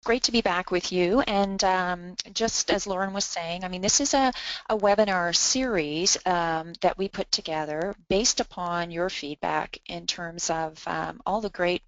great to be back with you. And just as Lauren was saying, I mean, this is a webinar series that we put together based upon your feedback in terms of all the great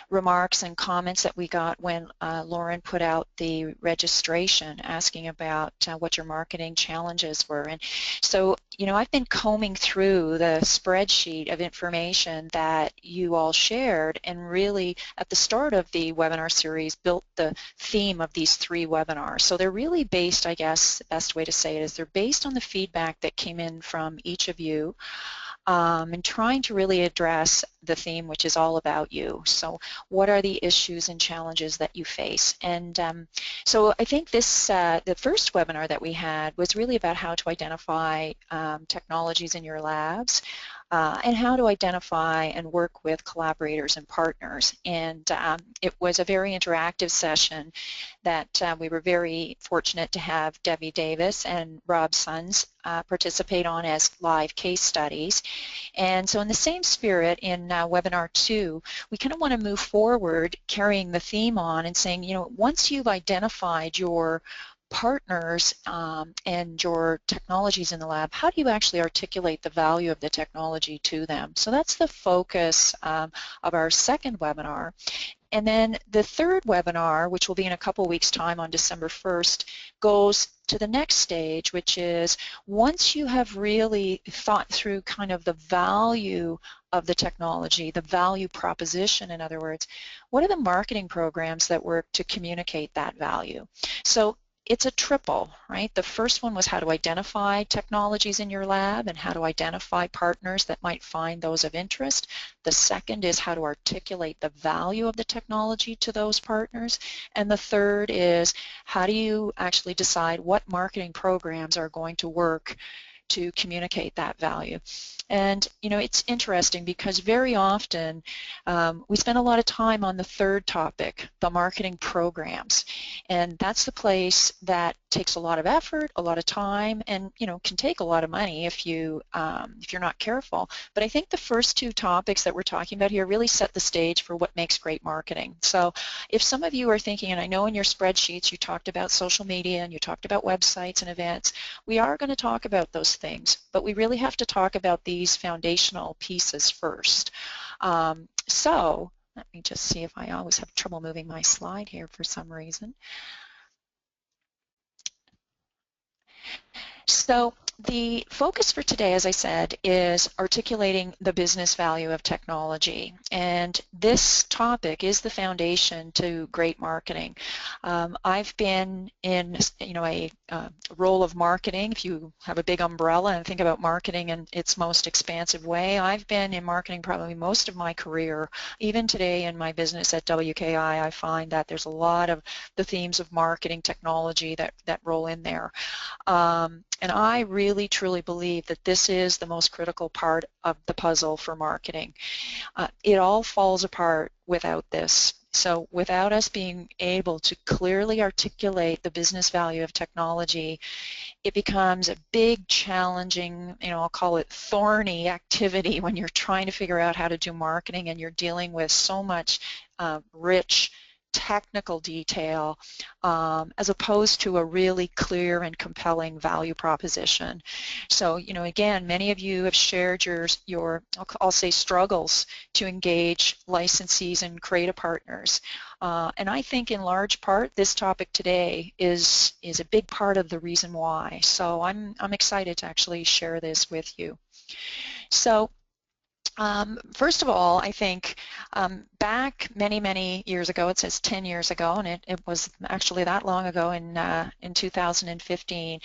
remarks and comments that we got when Lauren put out the registration asking about what your marketing challenges were. And so, I've been combing through the spreadsheet of information that you all shared, and really at the start of the webinar series built the theme of these 3 webinars. So they're really based, I guess the best way to say it is they're based on the feedback that came in from each of you, and trying to really address the theme, which is all about you. So what are the issues and challenges that you face? And so I think this, the first webinar that we had was really about how to identify technologies in your labs, and how to identify and work with collaborators and partners. And it was a very interactive session that we were very fortunate to have Debbie Davis and Rob Sons participate on as live case studies. And so in the same spirit, in webinar 2, we kind of want to move forward carrying the theme on and saying, once you've identified your partners and your technologies in the lab, how do you actually articulate the value of the technology to them? So that's the focus of our second webinar. And then the third webinar, which will be in a couple weeks' time on December 1st, goes to the next stage, which is once you have really thought through kind of the value of the technology, the value proposition, in other words, what are the marketing programs that work to communicate that value? So it's a triple, right? The first one was how to identify technologies in your lab and how to identify partners that might find those of interest. The second is how to articulate the value of the technology to those partners. And the third is how do you actually decide what marketing programs are going to work to communicate that value. And it's interesting because very often we spend a lot of time on the third topic, the marketing programs, and that's the place that takes a lot of effort, a lot of time, and can take a lot of money if you're not careful. But I think the first 2 topics that we're talking about here really set the stage for what makes great marketing. So if some of you are thinking, and I know in your spreadsheets you talked about social media and you talked about websites and events, we are going to talk about those things, but we really have to talk about these foundational pieces first. So let me just see if I always have trouble moving my slide here for some reason. So the focus for today, as I said, is articulating the business value of technology. And this topic is the foundation to great marketing. I've been in a role of marketing. If you have a big umbrella and think about marketing in its most expansive way, I've been in marketing probably most of my career. Even today in my business at WKI, I find that there's a lot of the themes of marketing technology that roll in there. And I really truly believe that this is the most critical part of the puzzle for marketing. It all falls apart without this. So without us being able to clearly articulate the business value of technology, it becomes a big, challenging, I'll call it thorny activity when you're trying to figure out how to do marketing and you're dealing with so much rich technical detail as opposed to a really clear and compelling value proposition. So, again, many of you have shared your I'll say struggles to engage licensees and creative partners. And I think in large part this topic today is a big part of the reason why. So I'm excited to actually share this with you. So first of all, I think back many years ago, it says 10 years ago, and it was actually that long ago in 2015,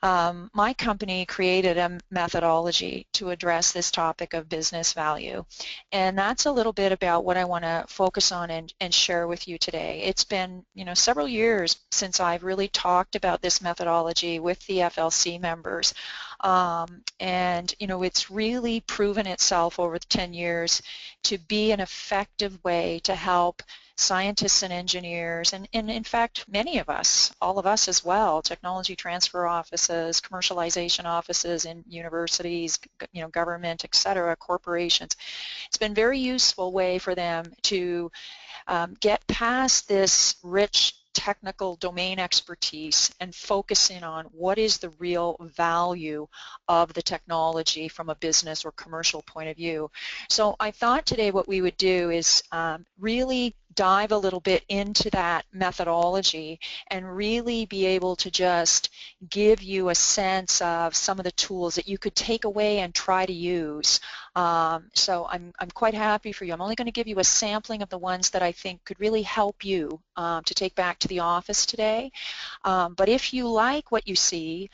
my company created a methodology to address this topic of business value. And that's a little bit about what I want to focus on and share with you today. It's been several years since I've really talked about this methodology with the FLC members. And it's really proven itself over the 10 years to be an effective way to help scientists and engineers, and in fact many of us, all of us as well, technology transfer offices, commercialization offices in universities, government, etc., corporations. It's been a very useful way for them to get past this rich technical domain expertise and focus in on what is the real value of the technology from a business or commercial point of view. So I thought today what we would do is really dive a little bit into that methodology and really be able to just give you a sense of some of the tools that you could take away and try to use. So I'm quite happy for you. I'm only going to give you a sampling of the ones that I think could really help you to take back to the office today. But if you like what you see,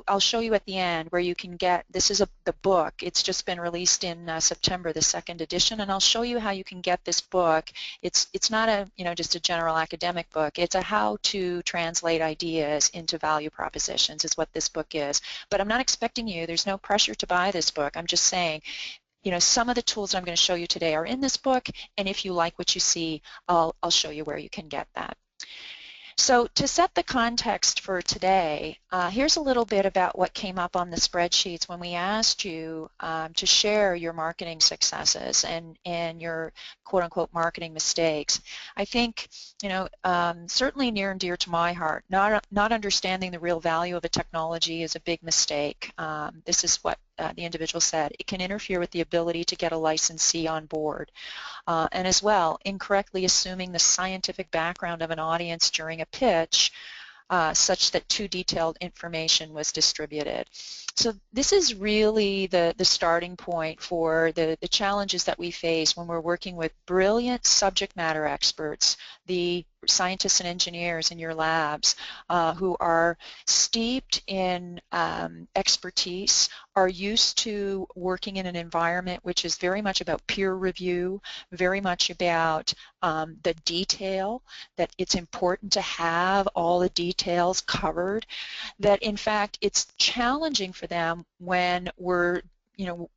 I'll show you at the end where you can get, this is the book. It's just been released in September, the second edition, and I'll show you how you can get this book. It's not a, just a general academic book. It's a how to translate ideas into value propositions is what this book is. But I'm not expecting you, there's no pressure to buy this book. I'm just saying, some of the tools I'm going to show you today are in this book, and if you like what you see, I'll show you where you can get that. So to set the context for today, here's a little bit about what came up on the spreadsheets when we asked you to share your marketing successes and your quote-unquote marketing mistakes. I think, certainly near and dear to my heart, not understanding the real value of a technology is a big mistake. This is what the individual said. It can interfere with the ability to get a licensee on board. And as well, incorrectly assuming the scientific background of an audience during a pitch such that too detailed information was distributed. So this is really the starting point for the challenges that we face when we're working with brilliant subject matter experts, the scientists and engineers in your labs who are steeped in expertise, are used to working in an environment which is very much about peer review, very much about the detail, that it's important to have all the details covered, that in fact it's challenging for them when we're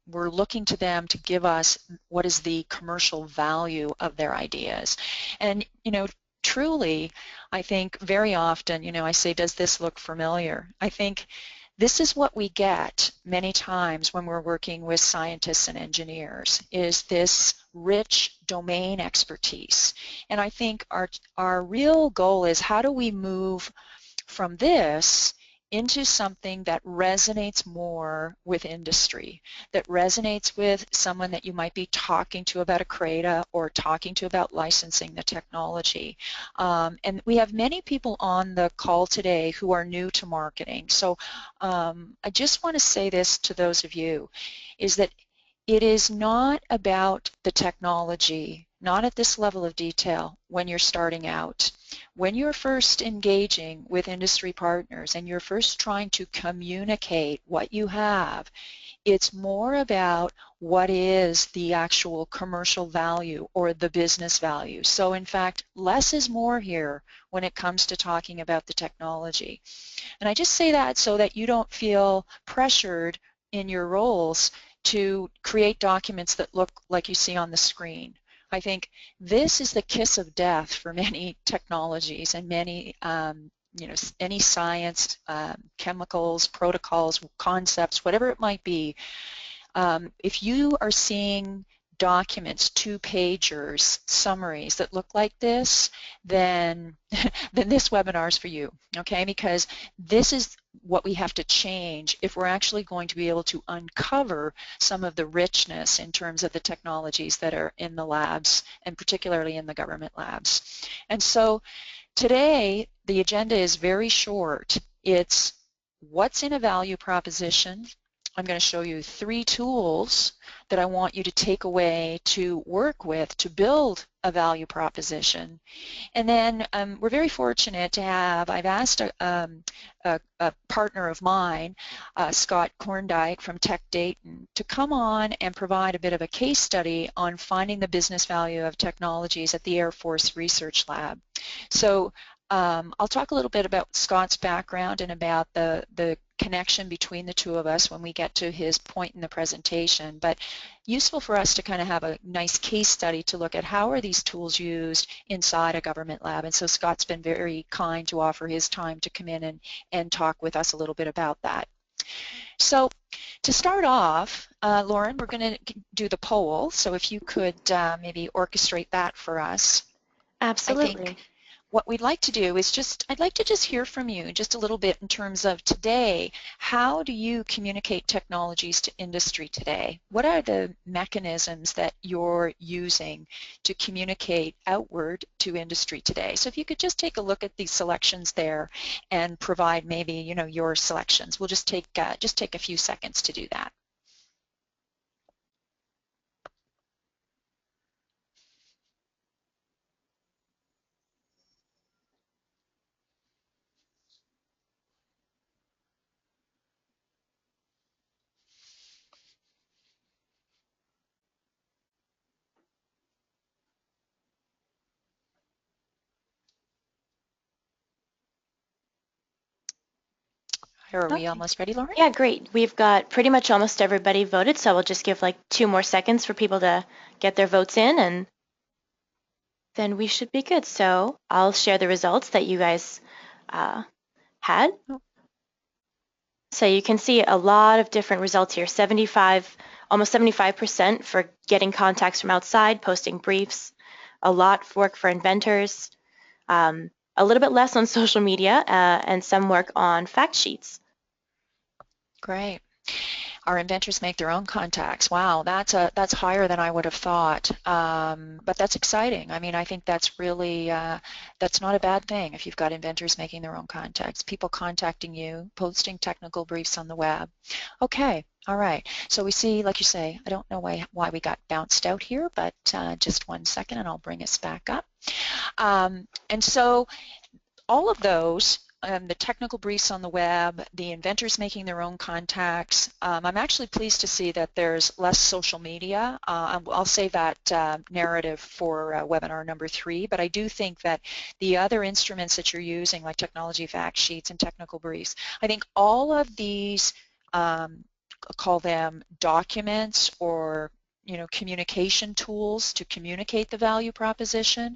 looking to them to give us what is the commercial value of their ideas. And truly, I think very often, I say, does this look familiar? I think this is what we get many times when we're working with scientists and engineers, is this rich domain expertise. And I think our real goal is, how do we move from this into something that resonates more with industry, that resonates with someone that you might be talking to about a CRADA or talking to about licensing the technology. And we have many people on the call today who are new to marketing. So I just want to say this to those of you, is that it is not about the technology, not at this level of detail when you're starting out. When you're first engaging with industry partners and you're first trying to communicate what you have, it's more about what is the actual commercial value or the business value. So in fact, less is more here when it comes to talking about the technology. And I just say that so that you don't feel pressured in your roles to create documents that look like you see on the screen. I think this is the kiss of death for many technologies and many, any science, chemicals, protocols, concepts, whatever it might be. If you are seeing documents, two-pagers, summaries that look like this, then this webinar is for you, okay? Because this is what we have to change if we're actually going to be able to uncover some of the richness in terms of the technologies that are in the labs, and particularly in the government labs. And so today, the agenda is very short. It's what's in a value proposition. I'm going to show you 3 tools that I want you to take away to work with to build a value proposition. And then we're very fortunate to have, I've asked a partner of mine, Scott Korndike from Tech Dayton, to come on and provide a bit of a case study on finding the business value of technologies at the Air Force Research Lab. So I'll talk a little bit about Scott's background and about the connection between the two of us when we get to his point in the presentation, but useful for us to kind of have a nice case study to look at how are these tools used inside a government lab. And so Scott's been very kind to offer his time to come in and talk with us a little bit about that. So to start off, Lauren, we're going to do the poll. So if you could maybe orchestrate that for us. Absolutely. I think what we'd like to do is I'd like to just hear from you just a little bit in terms of today, how do you communicate technologies to industry today? What are the mechanisms that you're using to communicate outward to industry today? So if you could just take a look at these selections there and provide maybe, your selections. We'll just take a few seconds to do that. Are we Okay. almost ready, Lauren? Yeah, great. We've got pretty much almost everybody voted, so we'll just give like 2 more seconds for people to get their votes in, and then we should be good. So I'll share the results that you guys had. So you can see a lot of different results here. Almost 75% for getting contacts from outside, posting briefs, a lot of work for inventors, a little bit less on social media, and some work on fact sheets. Great. Our inventors make their own contacts. Wow, that's higher than I would have thought. But that's exciting. I mean, I think that's really that's not a bad thing if you've got inventors making their own contacts, people contacting you, posting technical briefs on the web. Okay, all right. So we see, like you say, I don't know why we got bounced out here, but just 1 second, and I'll bring us back up. And so all of those, the technical briefs on the web, the inventors making their own contacts, I'm actually pleased to see that there's less social media. I'll save that narrative for webinar number 3, but I do think that the other instruments that you're using, like technology fact sheets and technical briefs, I think all of these, call them documents or communication tools to communicate the value proposition,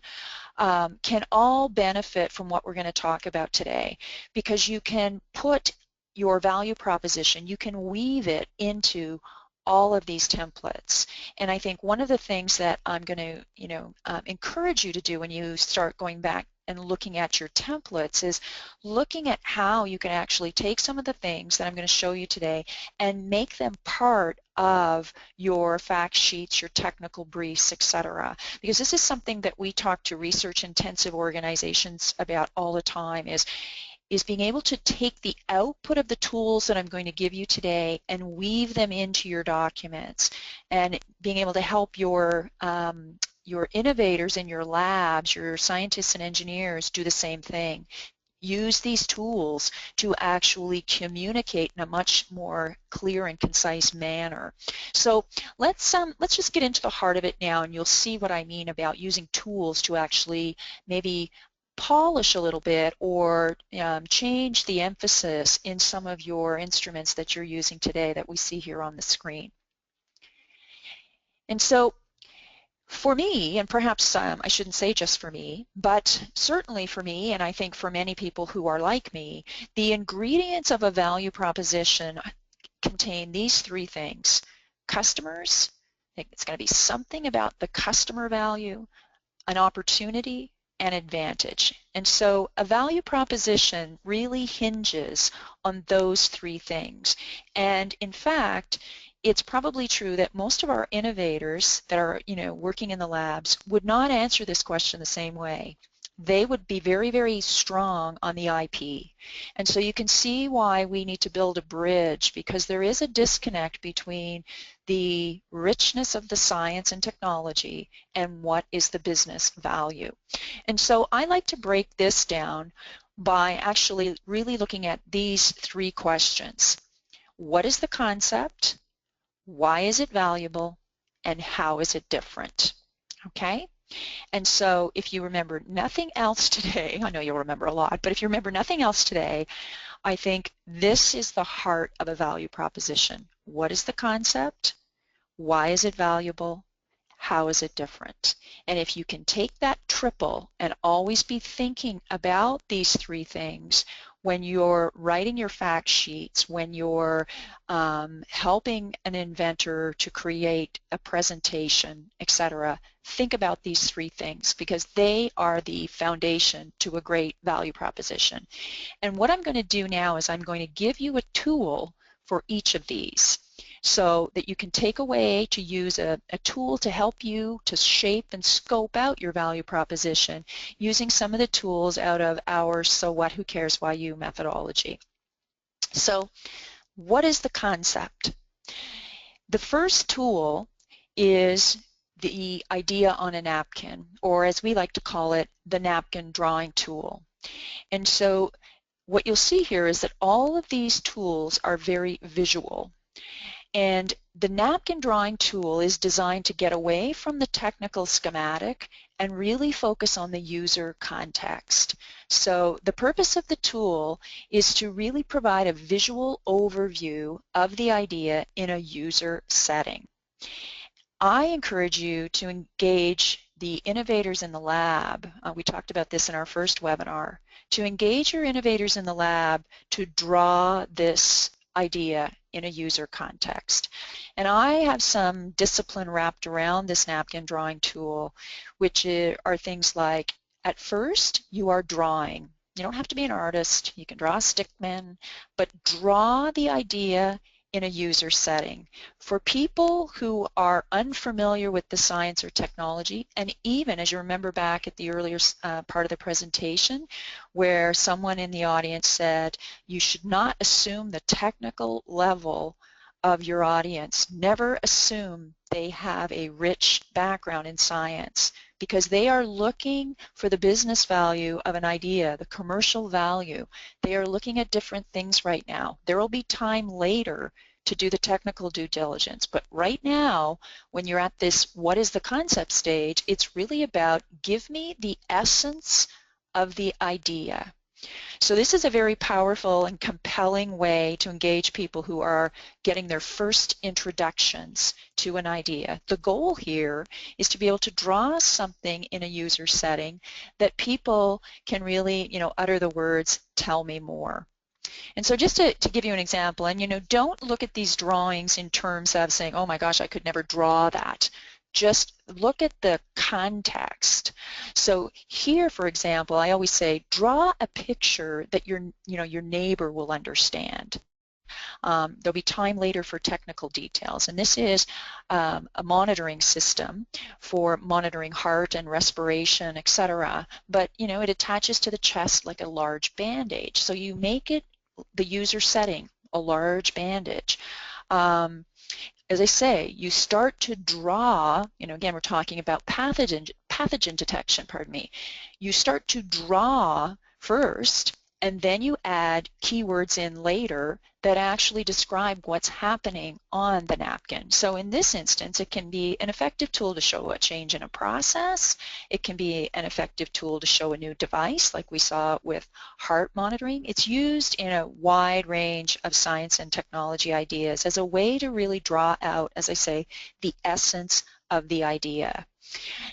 can all benefit from what we're going to talk about today, because you can put your value proposition, you can weave it into all of these templates. And I think one of the things that I'm going to encourage you to do when you start going back and looking at your templates is looking at how you can actually take some of the things that I'm going to show you today and make them part of your fact sheets, your technical briefs, etc. Because this is something that we talk to research-intensive organizations about all the time, is being able to take the output of the tools that I'm going to give you today and weave them into your documents, and being able to help your innovators in your labs, your scientists and engineers do the same thing. Use these tools to actually communicate in a much more clear and concise manner. So let's just get into the heart of it now, and you'll see what I mean about using tools to actually maybe polish a little bit or change the emphasis in some of your instruments that you're using today that we see here on the screen. And so for me, and perhaps I shouldn't say just for me, but certainly for me, and I think for many people who are like me, the ingredients of a value proposition contain these 3 things. Customers, it's going to be something about the customer value, an opportunity, and advantage. And so a value proposition really hinges on those 3 things. And in fact, it's probably true that most of our innovators that are, working in the labs would not answer this question the same way. They would be very, very strong on the IP. And so you can see why we need to build a bridge, because there is a disconnect between the richness of the science and technology and what is the business value. And so I like to break this down by actually really looking at these 3 questions. What is the concept? Why is it valuable? And how is it different? Okay? And so if you remember nothing else today, I know you'll remember a lot, but if you remember nothing else today, I think this is the heart of a value proposition. What is the concept? Why is it valuable? How is it different? And if you can take that triple and always be thinking about these three things when you're writing your fact sheets, when you're helping an inventor to create a presentation, etc., think about these three things because they are the foundation to a great value proposition. And what I'm going to do now is I'm going to give you a tool for each of these so that you can take away to use a tool to help you to shape and scope out your value proposition using some of the tools out of our So What, Who Cares, Why You methodology. So what is the concept? The first tool is the idea on a napkin, or as we like to call it, the napkin drawing tool. And so what you'll see here is that all of these tools are very visual. And the napkin drawing tool is designed to get away from the technical schematic and really focus on the user context. So the purpose of the tool is to really provide a visual overview of the idea in a user setting. I encourage you to engage the innovators in the lab. We talked about this in our first webinar. To engage your innovators in the lab to draw this idea in a user context. And I have some discipline wrapped around this napkin drawing tool, which are things like, at first, you are drawing. You don't have to be an artist. You can draw a stickman, but draw the idea in a user setting. For people who are unfamiliar with the science or technology, and even as you remember back at the earlier part of the presentation where someone in the audience said you should not assume the technical level of your audience. Never assume they have a rich background in science because they are looking for the business value of an idea, the commercial value. They are looking at different things right now. There will be time later to do the technical due diligence. But right now, when you're at this what is the concept stage, it's really about give me the essence of the idea. So this is a very powerful and compelling way to engage people who are getting their first introductions to an idea. The goal here is to be able to draw something in a user setting that people can really, utter the words, tell me more. And so just to give you an example, and don't look at these drawings in terms of saying, oh my gosh, I could never draw that. Just look at the context. So here, for example, I always say, draw a picture that your neighbor will understand. There'll be time later for technical details, and this is a monitoring system for monitoring heart and respiration, etc. But it attaches to the chest like a large bandage. So you make it the user setting, a large bandage. As I say, you start to draw, again, we're talking about pathogen detection, pardon me. You start to draw first, and then you add keywords in later that actually describe what's happening on the napkin. So in this instance, it can be an effective tool to show a change in a process. It can be an effective tool to show a new device, like we saw with heart monitoring. It's used in a wide range of science and technology ideas as a way to really draw out, as I say, the essence of the idea.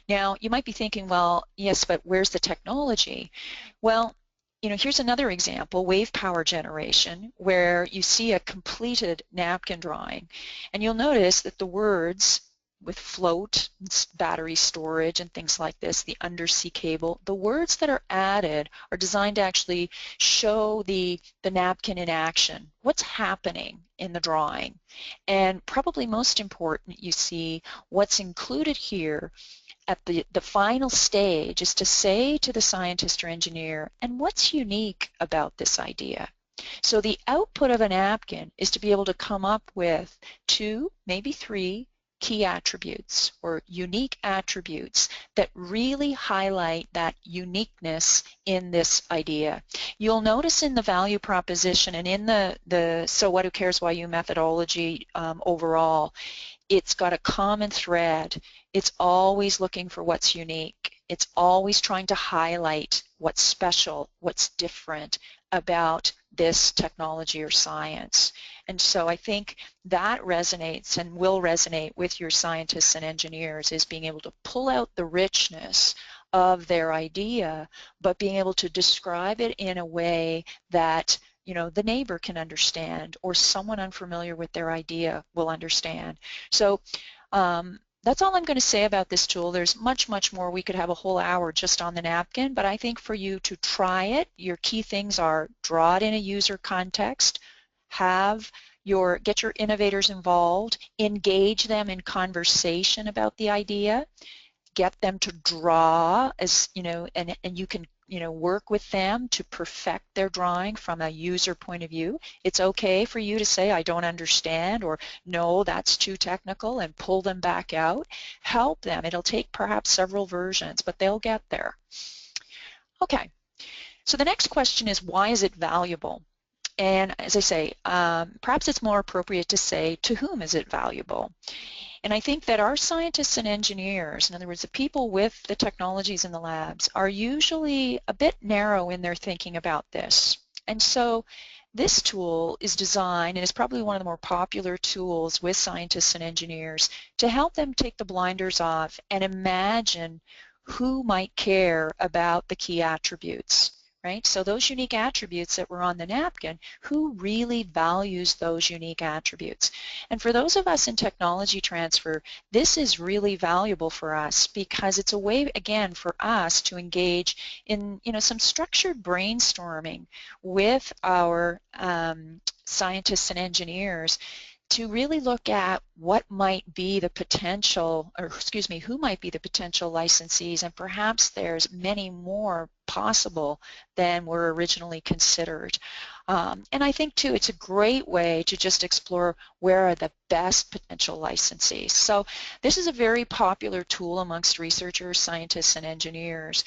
Now, you might be thinking, well, yes, but where's the technology? Well, here's another example, wave power generation, where you see a completed napkin drawing. And you'll notice that the words with float, battery storage, and things like this, the undersea cable, the words that are added are designed to actually show the napkin in action. What's happening in the drawing? And probably most important, you see what's included here at the final stage is to say to the scientist or engineer, and what's unique about this idea? So the output of a napkin is to be able to come up with 2, maybe 3 key attributes or unique attributes that really highlight that uniqueness in this idea. You'll notice in the value proposition and in the So What, Who Cares, Why You methodology overall, it's got a common thread. It's always looking for what's unique. It's always trying to highlight what's special, what's different about this technology or science. And so I think that resonates and will resonate with your scientists and engineers, is being able to pull out the richness of their idea, but being able to describe it in a way that the neighbor can understand, or someone unfamiliar with their idea will understand. So that's all I'm going to say about this tool. There's much, much more. We could have a whole hour just on the napkin, but I think for you to try it, your key things are draw it in a user context, get your innovators involved, engage them in conversation about the idea, get them to draw, and you can work with them to perfect their drawing from a user point of view. It's okay for you to say, I don't understand, or no, that's too technical, and pull them back out. Help them. It'll take perhaps several versions, but they'll get there. Okay, so the next question is, why is it valuable? And as I say, perhaps it's more appropriate to say, to whom is it valuable? And I think that our scientists and engineers, in other words, the people with the technologies in the labs, are usually a bit narrow in their thinking about this. And so this tool is designed, and is probably one of the more popular tools with scientists and engineers, to help them take the blinders off and imagine who might care about the key attributes. Right? So those unique attributes that were on the napkin, who really values those unique attributes? And for those of us in technology transfer, this is really valuable for us, because it's a way, again, for us to engage in some structured brainstorming with our scientists and engineers, to really look at what might be the potential, or excuse me, who might be the potential licensees, and perhaps there's many more possible than were originally considered. And I think too, it's a great way to just explore where are the best potential licensees. So this is a very popular tool amongst researchers, scientists, and engineers,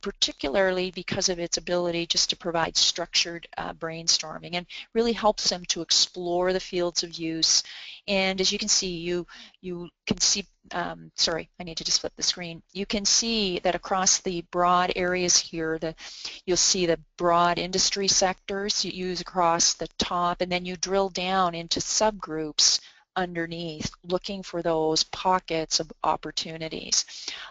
particularly because of its ability just to provide structured brainstorming, and really helps them to explore the fields of use. And as you can see, you can see, sorry, I need to just flip the screen. You can see that across the broad areas here, you'll see the broad industry sectors you use across the top, and then you drill down into subgroups underneath, looking for those pockets of opportunities.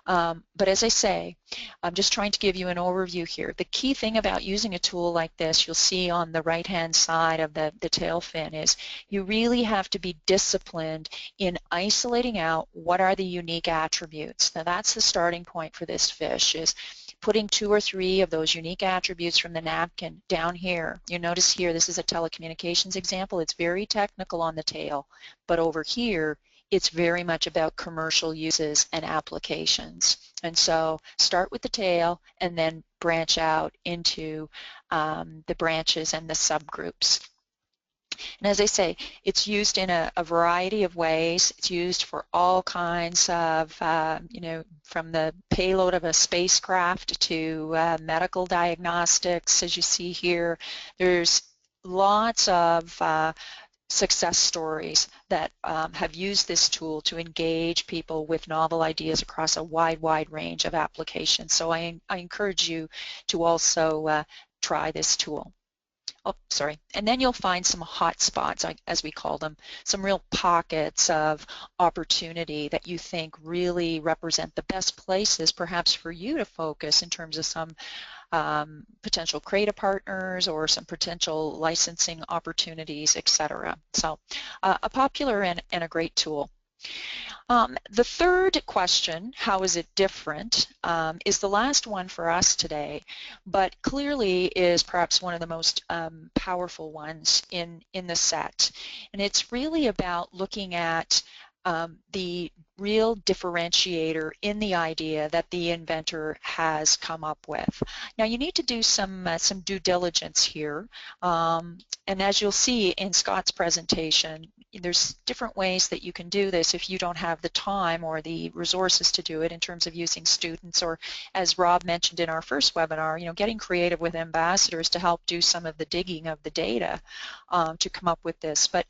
But as I say, I'm just trying to give you an overview here. The key thing about using a tool like this, you'll see on the right-hand side of the tail fin, is you really have to be disciplined in isolating out what are the unique attributes. Now that's the starting point for this fish, is putting 2 or 3 of those unique attributes from the napkin down here. You notice here, this is a telecommunications example. It's very technical on the tail, but over here, it's very much about commercial uses and applications. And so start with the tail and then branch out into the branches and the subgroups. And as I say, it's used in a variety of ways. It's used for all kinds of, from the payload of a spacecraft to medical diagnostics, as you see here. There's lots of success stories that have used this tool to engage people with novel ideas across a wide range of applications. So I encourage you to also try this tool. Oh, sorry. And then you'll find some hot spots, as we call them, some real pockets of opportunity that you think really represent the best places perhaps for you to focus in terms of some potential CRADA partners or some potential licensing opportunities, etc. So a popular and a great tool. The third question, how is it different, is the last one for us today, but clearly is perhaps one of the most powerful ones in the set. And it's really about looking at the real differentiator in the idea that the inventor has come up with. Now you need to do some due diligence here, and as you'll see in Scott's presentation, there's different ways that you can do this if you don't have the time or the resources to do it, in terms of using students, or as Rob mentioned in our first webinar, getting creative with ambassadors to help do some of the digging of the data to come up with this. But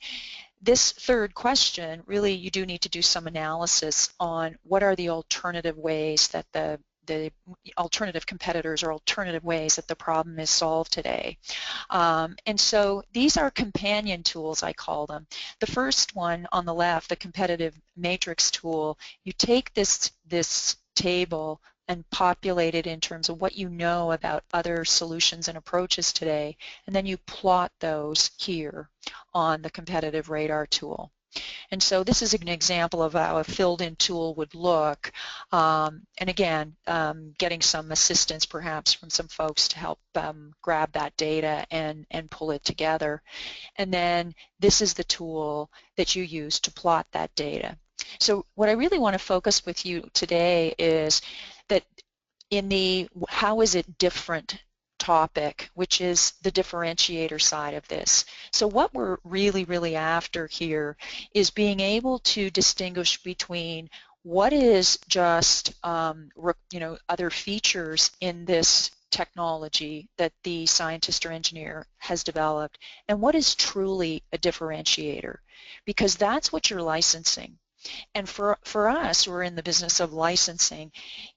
this third question, really you do need to do some analysis on what are the alternative ways that the the alternative competitors or alternative ways that the problem is solved today. And so these are companion tools, I call them. The first one on the left, the competitive matrix tool, you take this table and populate it in terms of what you know about other solutions and approaches today, and then you plot those here on the competitive radar tool. And so this is an example of how a filled-in tool would look. And again, getting some assistance perhaps from some folks to help grab that data and pull it together. And then this is the tool that you use to plot that data. So what I really want to focus with you today is that in the how is it different topic, which is the differentiator side of this. So what we're really after here is being able to distinguish between what is just other features in this technology that the scientist or engineer has developed, and what is truly a differentiator, because that's what you're licensing. And for us who are in the business of licensing,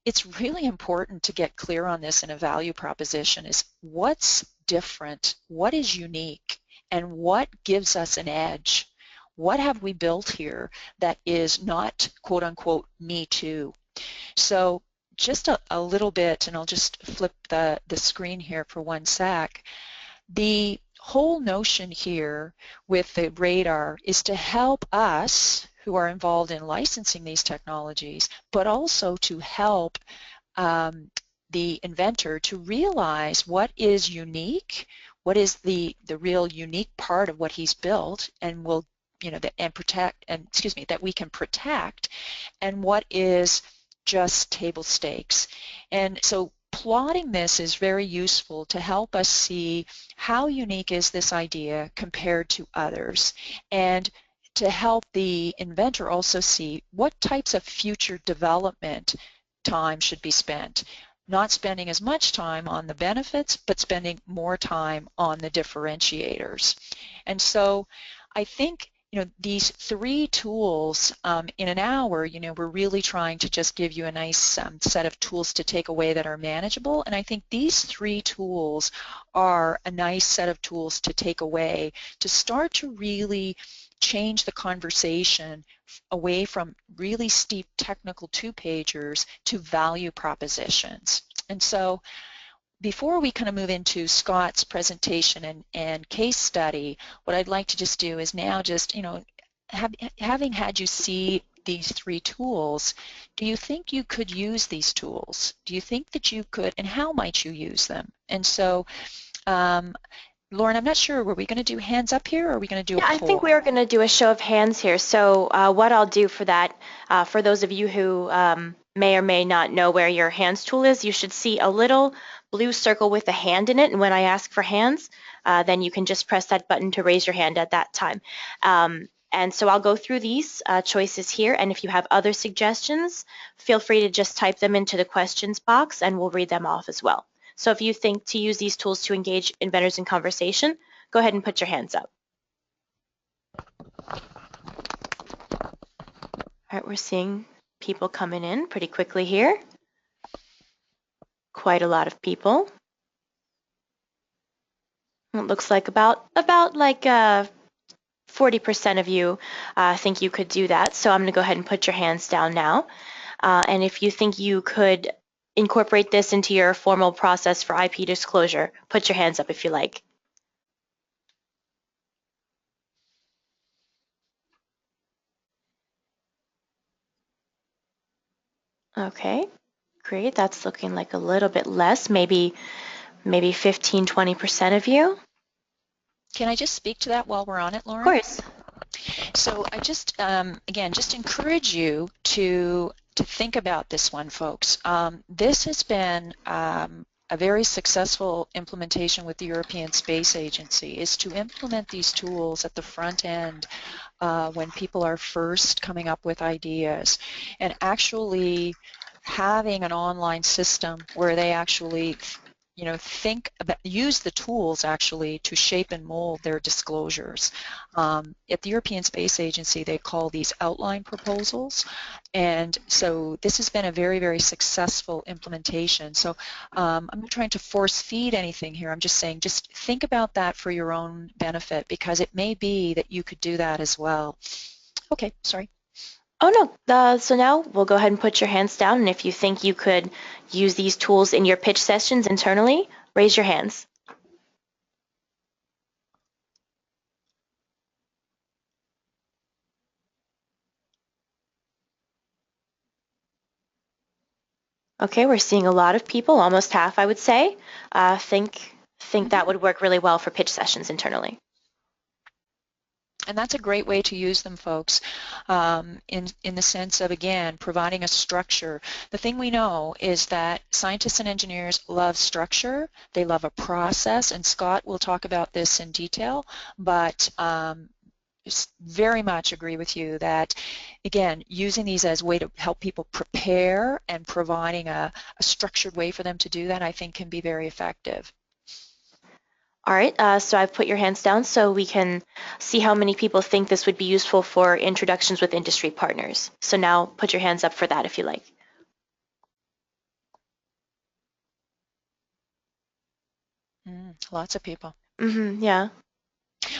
it's really important to get clear on this in a value proposition is what's different, what is unique, and what gives us an edge. What have we built here that is not quote unquote me too? So just a little bit, and I'll just flip the screen here for one sec. The whole notion here with the radar is to help us who are involved in licensing these technologies, but also to help the inventor to realize what is unique, what is the real unique part of what he's built, and will that we can protect, and what is just table stakes. And so plotting this is very useful to help us see how unique is this idea compared to others, and to help the inventor also see what types of future development time should be spent. Not spending as much time on the benefits, but spending more time on the differentiators. And so I think these three tools in an hour, we're really trying to just give you a nice set of tools to take away that are manageable. And I think these three tools are a nice set of tools to take away to start to really change the conversation away from really steep technical two-pagers to value propositions. And so before we kind of move into Scott's presentation and case study, what I'd like to just do is now just, having had you see these three tools, do you think you could use these tools? Do you think that you could, and how might you use them? And so, Lauren, I'm not sure, were we going to do hands up here, or are we going to do a poll? I think we are going to do a show of hands here. So what I'll do for that, for those of you who may or may not know where your hands tool is, you should see a little blue circle with a hand in it. And when I ask for hands, then you can just press that button to raise your hand at that time. And so I'll go through these choices here. And if you have other suggestions, feel free to just type them into the questions box and we'll read them off as well. So if you think to use these tools to engage inventors in conversation, go ahead and put your hands up. All right, we're seeing people coming in pretty quickly here. Quite a lot of people. It looks like about like 40% of you think you could do that. So I'm going to go ahead and put your hands down now. And if you think you could incorporate this into your formal process for IP disclosure, put your hands up if you like. Okay, great. That's looking like a little bit less, maybe 15, 20% of you. Can I just speak to that while we're on it, Lauren? Of course. So I just, again, just encourage you to think about this one, folks. This has been a very successful implementation with the European Space Agency, is to implement these tools at the front end when people are first coming up with ideas, and actually having an online system where they actually think about, use the tools actually to shape and mold their disclosures. At the European Space Agency, they call these outline proposals, and so this has been a very, very successful implementation. So I'm not trying to force feed anything here. I'm just saying, just think about that for your own benefit, because it may be that you could do that as well. Okay, sorry. Oh no, so now we'll go ahead and put your hands down, and if you think you could use these tools in your pitch sessions internally, raise your hands. Okay, we're seeing a lot of people, almost half I would say, think that Mhm. would work really well for pitch sessions internally. And that's a great way to use them, folks, in the sense of, again, providing a structure. The thing we know is that scientists and engineers love structure. They love a process, and Scott will talk about this in detail, but just very much agree with you that, again, using these as a way to help people prepare and providing a structured way for them to do that, I think, can be very effective. All right, so I've put your hands down so we can see how many people think this would be useful for introductions with industry partners. So now put your hands up for that if you like. Lots of people. Yeah.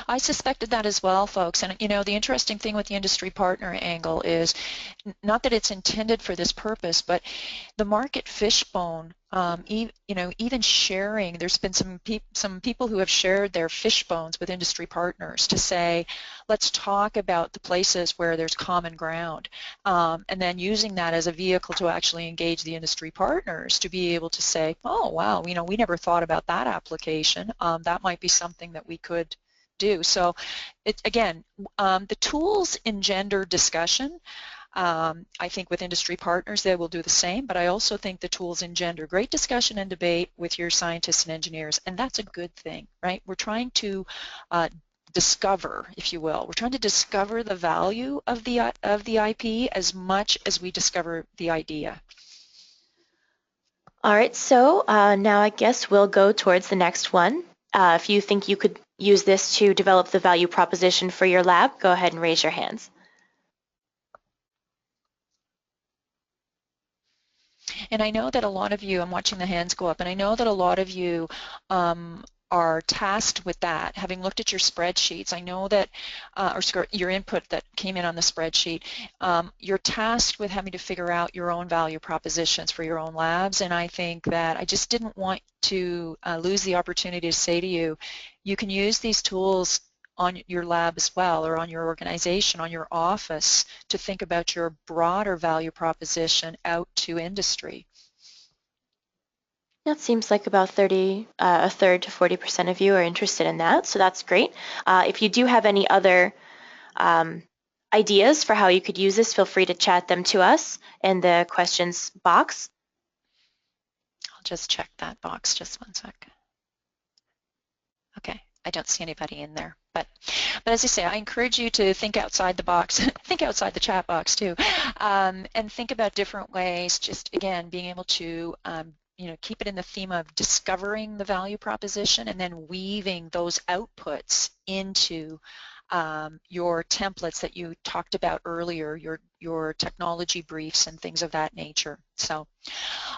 I suspected that as well, folks. And the interesting thing with the industry partner angle is not that it's intended for this purpose, but the market fishbone, even sharing. There's been some people who have shared their fishbones with industry partners to say, let's talk about the places where there's common ground, and then using that as a vehicle to actually engage the industry partners to be able to say, oh wow, we never thought about that application. That might be something that we could do. So, again, the tools engender discussion. I think with industry partners, they will do the same, but I also think the tools engender great discussion and debate with your scientists and engineers, and that's a good thing, right? We're trying to discover, if you will. We're trying to discover the value of the IP as much as we discover the idea. All right, so now I guess we'll go towards the next one. If you think you could use this to develop the value proposition for your lab, go ahead and raise your hands. And I know that a lot of you, I'm watching the hands go up, and I know that a lot of you are tasked with that. Having looked at your spreadsheets, I know that, or your input that came in on the spreadsheet, you're tasked with having to figure out your own value propositions for your own labs, and I think that I just didn't want to lose the opportunity to say to you, you can use these tools on your lab as well, or on your organization, on your office, to think about your broader value proposition out to industry. It seems like about a third to 40% of you are interested in that, so that's great. If you do have any other um, ideas for how you could use this, feel free to chat them to us in the questions box. I'll just check that box, just one sec. Okay, I don't see anybody in there. But as I say, I encourage you to think outside the box, think outside the chat box too, and think about different ways, just again, being able to keep it in the theme of discovering the value proposition and then weaving those outputs into your templates that you talked about earlier, your technology briefs and things of that nature. So,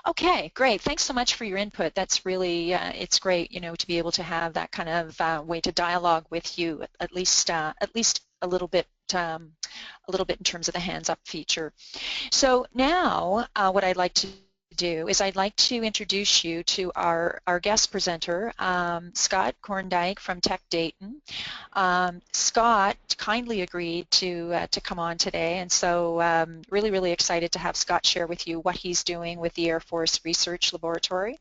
okay, great. Thanks so much for your input. That's really, it's great, to be able to have that kind of way to dialogue with you, at least a little bit in terms of the hands up feature. So now what I'd like to do is I'd like to introduce you to our guest presenter, Scott Korndijk from Tech Dayton. Scott kindly agreed to come on today, and so really, really excited to have Scott share with you what he's doing with the Air Force Research Laboratory.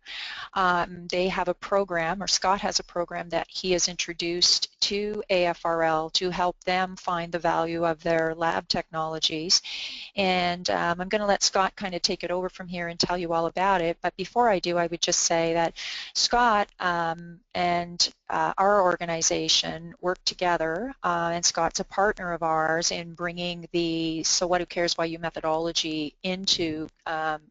They have a program, or Scott has a program that he has introduced to AFRL to help them find the value of their lab technologies. And I'm going to let Scott kind of take it over from here and tell you you all about it. But before I do, I would just say that Scott and our organization work together, and Scott's a partner of ours in bringing the So What Who Cares Why You methodology into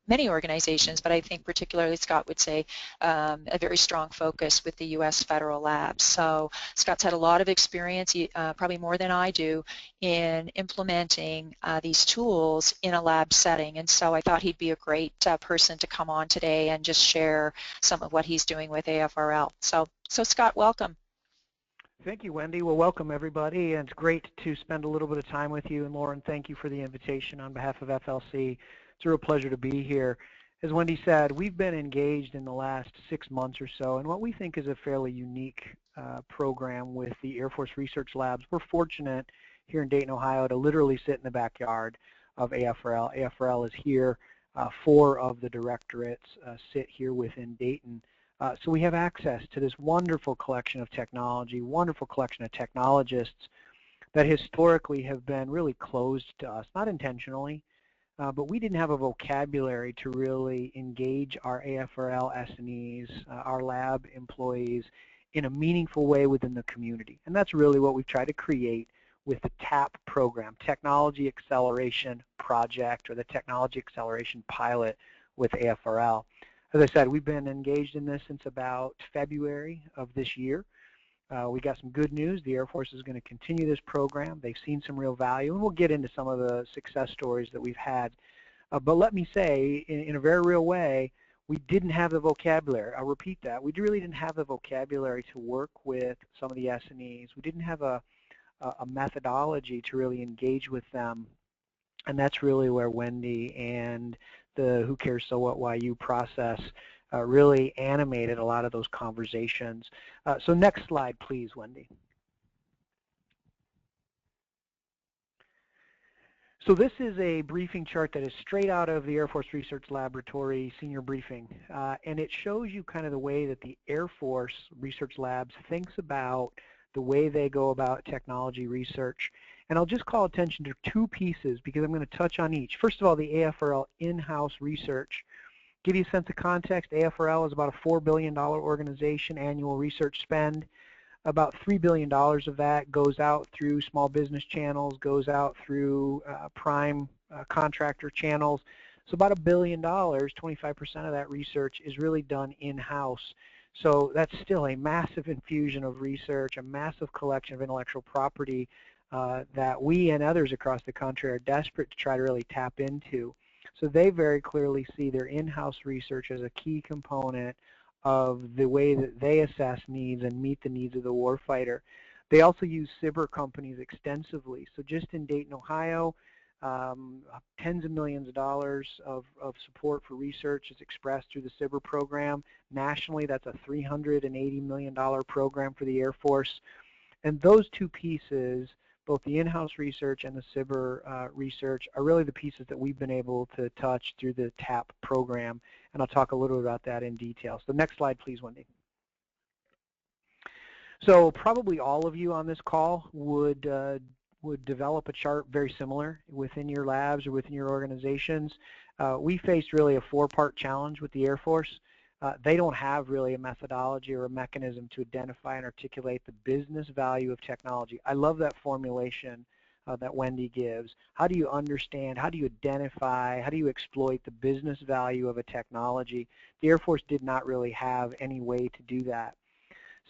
many organizations, but I think particularly Scott would say a very strong focus with the U.S. federal labs. So Scott's had a lot of experience, probably more than I do, in implementing these tools in a lab setting, and so I thought he'd be a great person to come on today and just share some of what he's doing with AFRL. So Scott, welcome. Thank you, Wendy. Well, welcome everybody, and it's great to spend a little bit of time with you. And Lauren, thank you for the invitation on behalf of FLC. It's a real pleasure to be here. As Wendy said, we've been engaged in the last 6 months or so in what we think is a fairly unique program with the Air Force Research Labs. We're fortunate here in Dayton, Ohio, to literally sit in the backyard of AFRL. AFRL is here. 4 of the directorates sit here within Dayton. So we have access to this wonderful collection of technology, wonderful collection of technologists that historically have been really closed to us, not intentionally, but we didn't have a vocabulary to really engage our AFRL S&Es, our lab employees, in a meaningful way within the community. And that's really what we've tried to create with the TAP program, Technology Acceleration Project, or the Technology Acceleration Pilot with AFRL. As I said, we've been engaged in this since about February of this year. We got some good news. The Air Force is going to continue this program. They've seen some real value, and we'll get into some of the success stories that we've had. But let me say, in a very real way, we didn't have the vocabulary. I'll repeat that. We really didn't have the vocabulary to work with some of the S&Es. We didn't have a methodology to really engage with them, and that's really where Wendy and the Who Cares So What Why You process really animated a lot of those conversations. So next slide, please, Wendy. So this is a briefing chart that is straight out of the Air Force Research Laboratory senior briefing, and it shows you kind of the way that the Air Force Research Labs thinks about the way they go about technology research. And I'll just call attention to 2 pieces because I'm going to touch on each. First of all, the AFRL in-house research. Give you a sense of context, AFRL is about a $4 billion organization, annual research spend. About $3 billion of that goes out through small business channels, goes out through prime contractor channels. So about $1 billion, 25% of that research is really done in-house. So that's still a massive infusion of research, a massive collection of intellectual property that we and others across the country are desperate to try to really tap into. So they very clearly see their in-house research as a key component of the way that they assess needs and meet the needs of the warfighter. They also use SBIR companies extensively. So just in Dayton, Ohio, tens of millions of dollars of support for research is expressed through the SBIR program. Nationally, that's a $380 million program for the Air Force. And those 2 pieces, both the in-house research and the SBIR research, are really the pieces that we've been able to touch through the TAP program, and I'll talk a little bit about that in detail. So next slide, please, Wendy. So probably all of you on this call would develop a chart very similar within your labs or within your organizations. We faced really a 4-part challenge with the Air Force. They don't have really a methodology or a mechanism to identify and articulate the business value of technology. I love that formulation that Wendy gives. How do you understand, how do you identify, how do you exploit the business value of a technology? The Air Force did not really have any way to do that.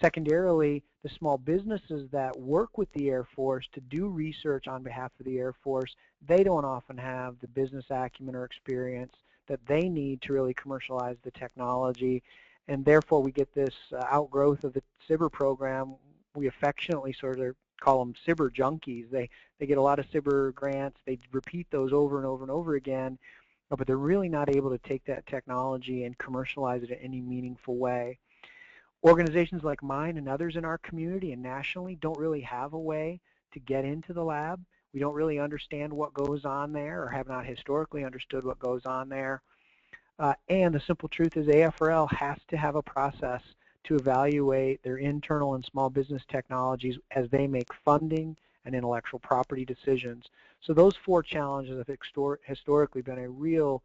Secondarily, the small businesses that work with the Air Force to do research on behalf of the Air Force, they don't often have the business acumen or experience that they need to really commercialize the technology, and therefore we get this outgrowth of the SBIR program. We affectionately sort of call them SBIR junkies. They get a lot of SBIR grants, they repeat those over and over and over again, but they're really not able to take that technology and commercialize it in any meaningful way. Organizations like mine and others in our community and nationally don't really have a way to get into the lab. We don't really understand what goes on there, or have not historically understood what goes on there. And the simple truth is AFRL has to have a process to evaluate their internal and small business technologies as they make funding and intellectual property decisions. So those 4 challenges have historically been a real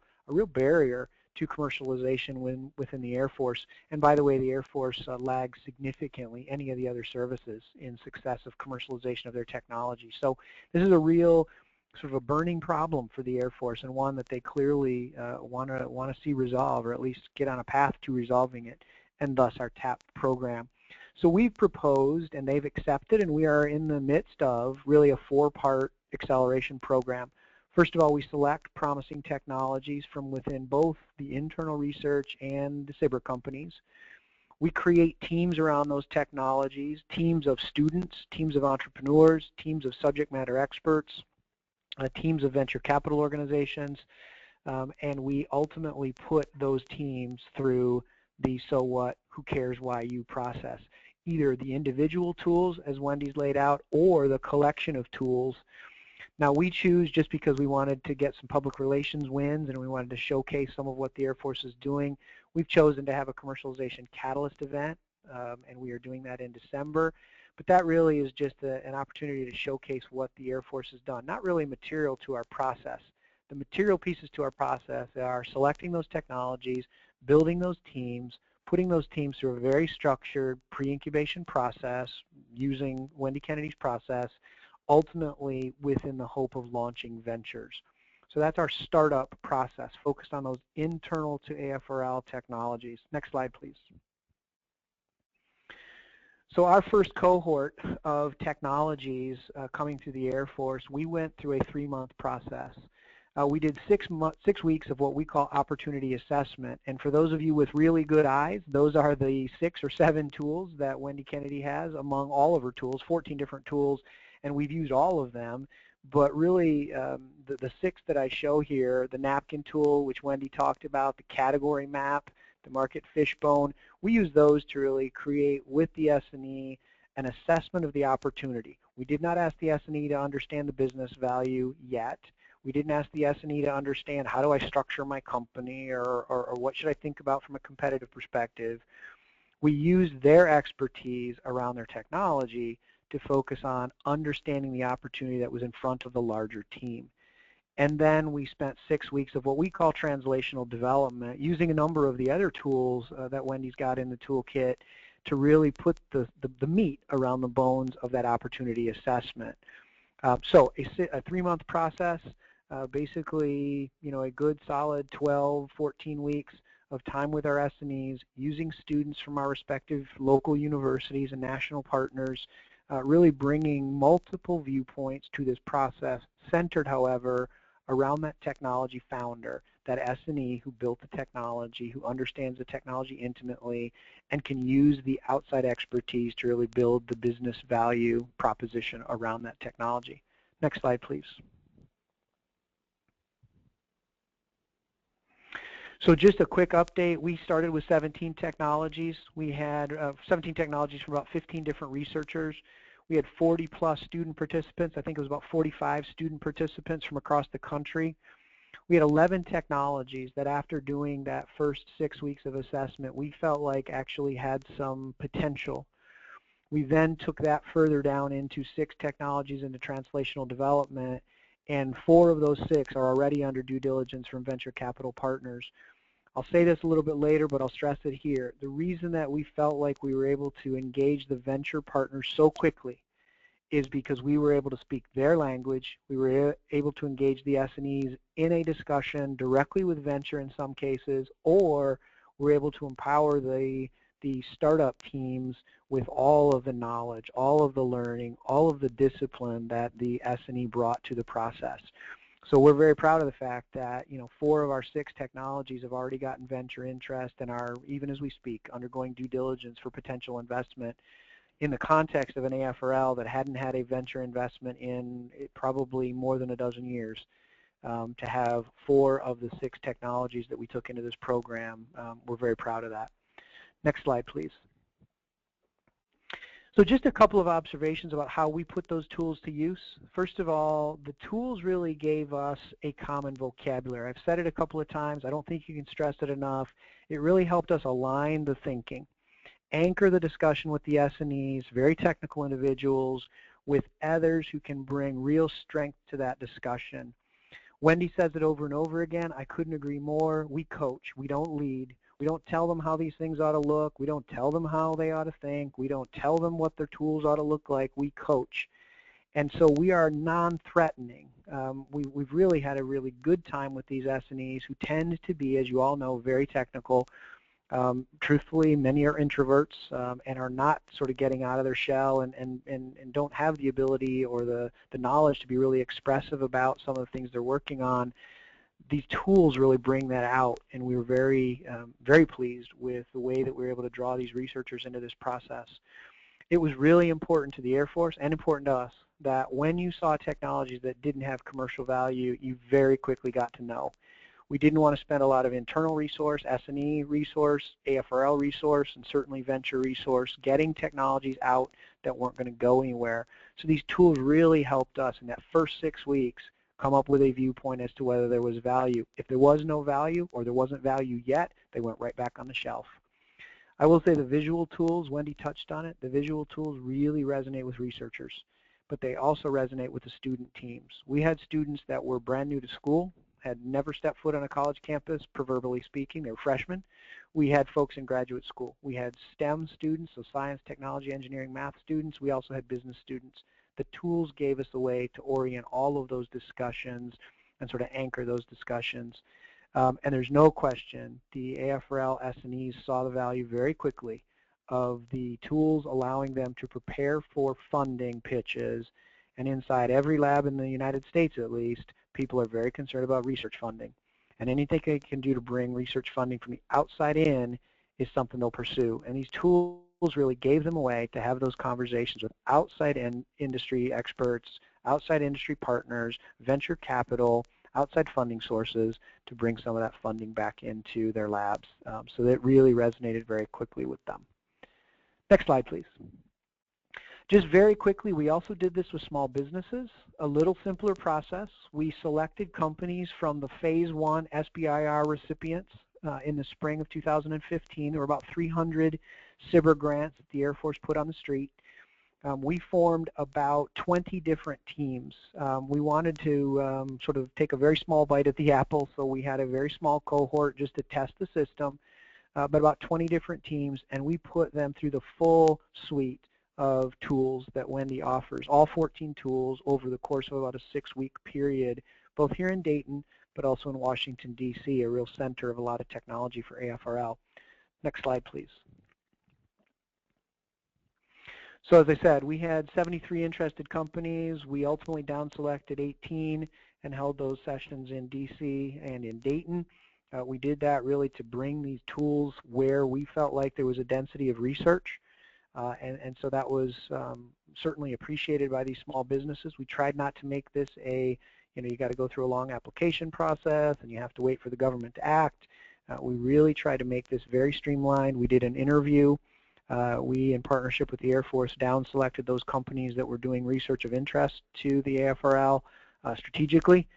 barrier to commercialization within the Air Force. And by the way, the Air Force lags significantly any of the other services in success of commercialization of their technology. So this is a real sort of a burning problem for the Air Force, and one that they clearly want to see resolve, or at least get on a path to resolving it, and thus our TAP program. So we've proposed, and they've accepted, and we are in the midst of really a 4-part acceleration program. First of all, we select promising technologies from within both the internal research and the cyber companies. We create teams around those technologies, teams of students, teams of entrepreneurs, teams of subject matter experts, teams of venture capital organizations, and we ultimately put those teams through the so what, who cares, why you process. Either the individual tools, as Wendy's laid out, or the collection of tools. Now we choose, just because we wanted to get some public relations wins and we wanted to showcase some of what the Air Force is doing, we've chosen to have a commercialization catalyst event, and we are doing that in December. But that really is just an opportunity to showcase what the Air Force has done, not really material to our process. The material pieces to our process are selecting those technologies, building those teams, putting those teams through a very structured pre-incubation process using Wendy Kennedy's process, ultimately within the hope of launching ventures. So that's our startup process, focused on those internal to AFRL technologies. Next slide, please. So our first cohort of technologies coming through the Air Force, we went through a 3-month process. We did 6 weeks of what we call opportunity assessment, and for those of you with really good eyes, those are the 6 or 7 tools that Wendy Kennedy has among all of her tools, 14 different tools, and we've used all of them. But really, the 6 that I show here, the napkin tool, which Wendy talked about, the category map, the market fishbone, we use those to really create with the S&E an assessment of the opportunity. We did not ask the S&E to understand the business value yet. We didn't ask the S&E to understand how do I structure my company, or what should I think about from a competitive perspective. We used their expertise around their technology to focus on understanding the opportunity that was in front of the larger team. And then we spent 6 weeks of what we call translational development, using a number of the other tools that Wendy's got in the toolkit to really put the meat around the bones of that opportunity assessment. So a 3-month process, basically, a good solid 12, 14 weeks of time with our S&Es, using students from our respective local universities and national partners, really bringing multiple viewpoints to this process, centered, however, around that technology founder, that S&E who built the technology, who understands the technology intimately, and can use the outside expertise to really build the business value proposition around that technology. Next slide, please. So just a quick update, we started with 17 technologies. We had 17 technologies from about 15 different researchers. We had 40 plus student participants. I think it was about 45 student participants from across the country. We had 11 technologies that, after doing that first 6 weeks of assessment, we felt like actually had some potential. We then took that further down into 6 technologies into translational development, and 4 of those 6 are already under due diligence from venture capital partners. I'll say this a little bit later, but I'll stress it here. The reason that we felt like we were able to engage the venture partners so quickly is because we were able to speak their language. We were able to engage the S&Es in a discussion directly with venture in some cases, or we're able to empower the startup teams with all of the knowledge, all of the learning, all of the discipline that the S&E brought to the process. So we're very proud of the fact that 4 of our 6 technologies have already gotten venture interest and are, even as we speak, undergoing due diligence for potential investment in the context of an AFRL that hadn't had a venture investment in probably more than a dozen years. To have 4 of the 6 technologies that we took into this program, we're very proud of that. Next slide, please. So just a couple of observations about how we put those tools to use. First of all, the tools really gave us a common vocabulary. I've said it a couple of times. I don't think you can stress it enough. It really helped us align the thinking, anchor the discussion with the S&Es, very technical individuals, with others who can bring real strength to that discussion. Wendy says it over and over again. I couldn't agree more. We coach. We don't lead. We don't tell them how these things ought to look. We don't tell them how they ought to think. We don't tell them what their tools ought to look like. We coach. And so we are non-threatening. We've really had a really good time with these S&Es who tend to be, as you all know, very technical. Truthfully, many are introverts and are not sort of getting out of their shell and don't have the ability or the knowledge to be really expressive about some of the things they're working on. These tools really bring that out, and we were very pleased with the way that we were able to draw these researchers into this process. It was really important to the Air Force and important to us that when you saw technologies that didn't have commercial value, you very quickly got to know. We didn't want to spend a lot of internal resource, S&E resource, AFRL resource, and certainly venture resource getting technologies out that weren't going to go anywhere. So these tools really helped us in that first 6 weeks come up with a viewpoint as to whether there was value. If there was no value or there wasn't value yet, they went right back on the shelf. I will say the visual tools, Wendy touched on it, the visual tools really resonate with researchers, but they also resonate with the student teams. We had students that were brand new to school, had never stepped foot on a college campus, proverbially speaking. They were freshmen. We had folks in graduate school. We had STEM students, so science, technology, engineering, math students. We also had business students. The tools gave us a way to orient all of those discussions and sort of anchor those discussions. And there's no question the AFRL S&Es saw the value very quickly of the tools allowing them to prepare for funding pitches. And inside every lab in the United States, at least, people are very concerned about research funding. And anything they can do to bring research funding from the outside in is something they'll pursue. And these tools really gave them a way to have those conversations with outside industry experts, outside industry partners, venture capital, outside funding sources to bring some of that funding back into their labs. So that really resonated very quickly with them. Next slide, please. Just very quickly, we also did this with small businesses, a little simpler process. We selected companies from the Phase 1 SBIR recipients in the spring of 2015. There were about 300 SBIR grants that the Air Force put on the street. We formed about 20 different teams. We wanted to sort of take a very small bite at the apple, so we had a very small cohort just to test the system, but about 20 different teams, and we put them through the full suite of tools that Wendy offers, all 14 tools over the course of about a 6-week period, both here in Dayton, but also in Washington, D.C., a real center of a lot of technology for AFRL. Next slide, please. So as I said, we had 73 interested companies. We ultimately down-selected 18 and held those sessions in D.C. and in Dayton. We did that really to bring these tools where we felt like there was a density of research. And so that was certainly appreciated by these small businesses. We tried not to make this a, you got to go through a long application process and you have to wait for the government to act. We really tried to make this very streamlined. We did an interview. We, in partnership with the Air Force, down-selected those companies that were doing research of interest to the AFRL strategically.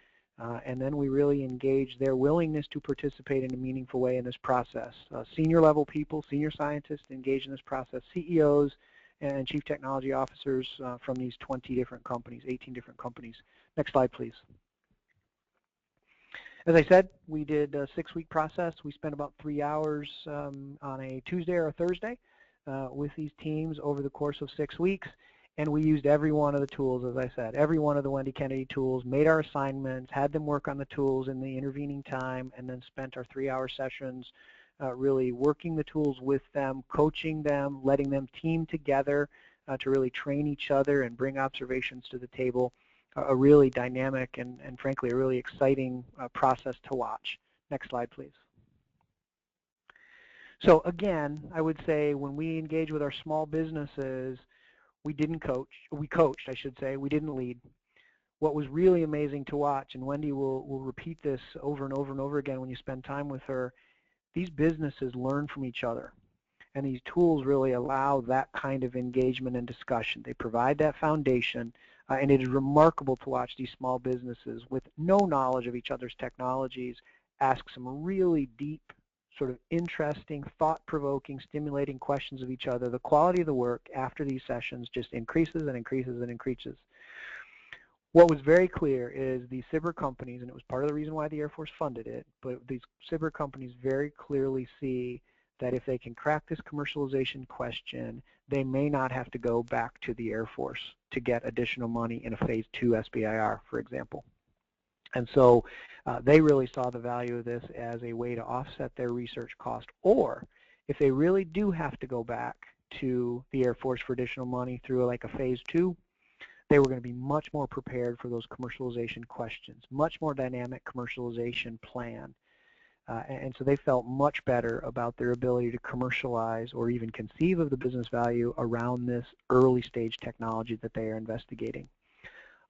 And then we really engaged their willingness to participate in a meaningful way in this process. Senior level people, senior scientists engaged in this process, CEOs and chief technology officers from these 20 different companies, 18 different companies. Next slide, please. As I said, we did a 6-week process. We spent about 3 hours on a Tuesday or a Thursday with these teams over the course of 6 weeks. And we used every one of the tools, as I said, every one of the Wendy Kennedy tools, made our assignments, had them work on the tools in the intervening time, and then spent our 3-hour sessions really working the tools with them, coaching them, letting them team together to really train each other and bring observations to the table. A really dynamic and frankly, a really exciting process to watch. Next slide, please. So again, I would say when we engage with our small businesses, we didn't coach. We coached, I should say. We didn't lead. What was really amazing to watch, and Wendy will repeat this over and over and over again when you spend time with her, these businesses learn from each other. And these tools really allow that kind of engagement and discussion. They provide that foundation, and it is remarkable to watch these small businesses with no knowledge of each other's technologies ask some really deep, sort of interesting, thought-provoking, stimulating questions of each other. The quality of the work after these sessions just increases and increases and increases. What was very clear is these cyber companies, and it was part of the reason why the Air Force funded it, but these cyber companies very clearly see that if they can crack this commercialization question, they may not have to go back to the Air Force to get additional money in a Phase 2 SBIR, for example. And so they really saw the value of this as a way to offset their research cost, or if they really do have to go back to the Air Force for additional money through like a Phase 2, they were going to be much more prepared for those commercialization questions, much more dynamic commercialization plan. And so they felt much better about their ability to commercialize or even conceive of the business value around this early stage technology that they are investigating.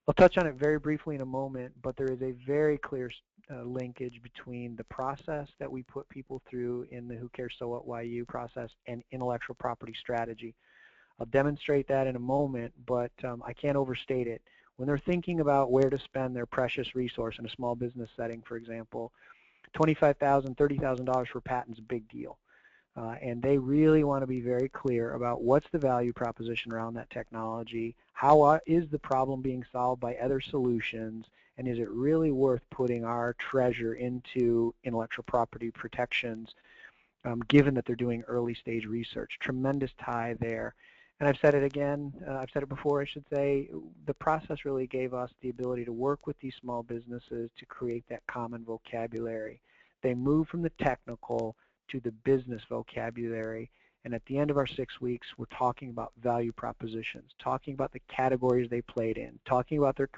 I'll touch on it very briefly in a moment, but there is a very clear linkage between the process that we put people through in the Who Cares So What YU process and intellectual property strategy. I'll demonstrate that in a moment, but I can't overstate it. When they're thinking about where to spend their precious resource in a small business setting, for example, $25,000, $30,000 for patents is a big deal. And they really want to be very clear about what's the value proposition around that technology, how is the problem being solved by other solutions, and is it really worth putting our treasure into intellectual property protections, given that they're doing early stage research. Tremendous tie there. And I've said it again, I've said it before, I should say, the process really gave us the ability to work with these small businesses to create that common vocabulary. They move from the technical to the business vocabulary, and at the end of our 6 weeks, we're talking about value propositions, talking about the categories they played in, talking about their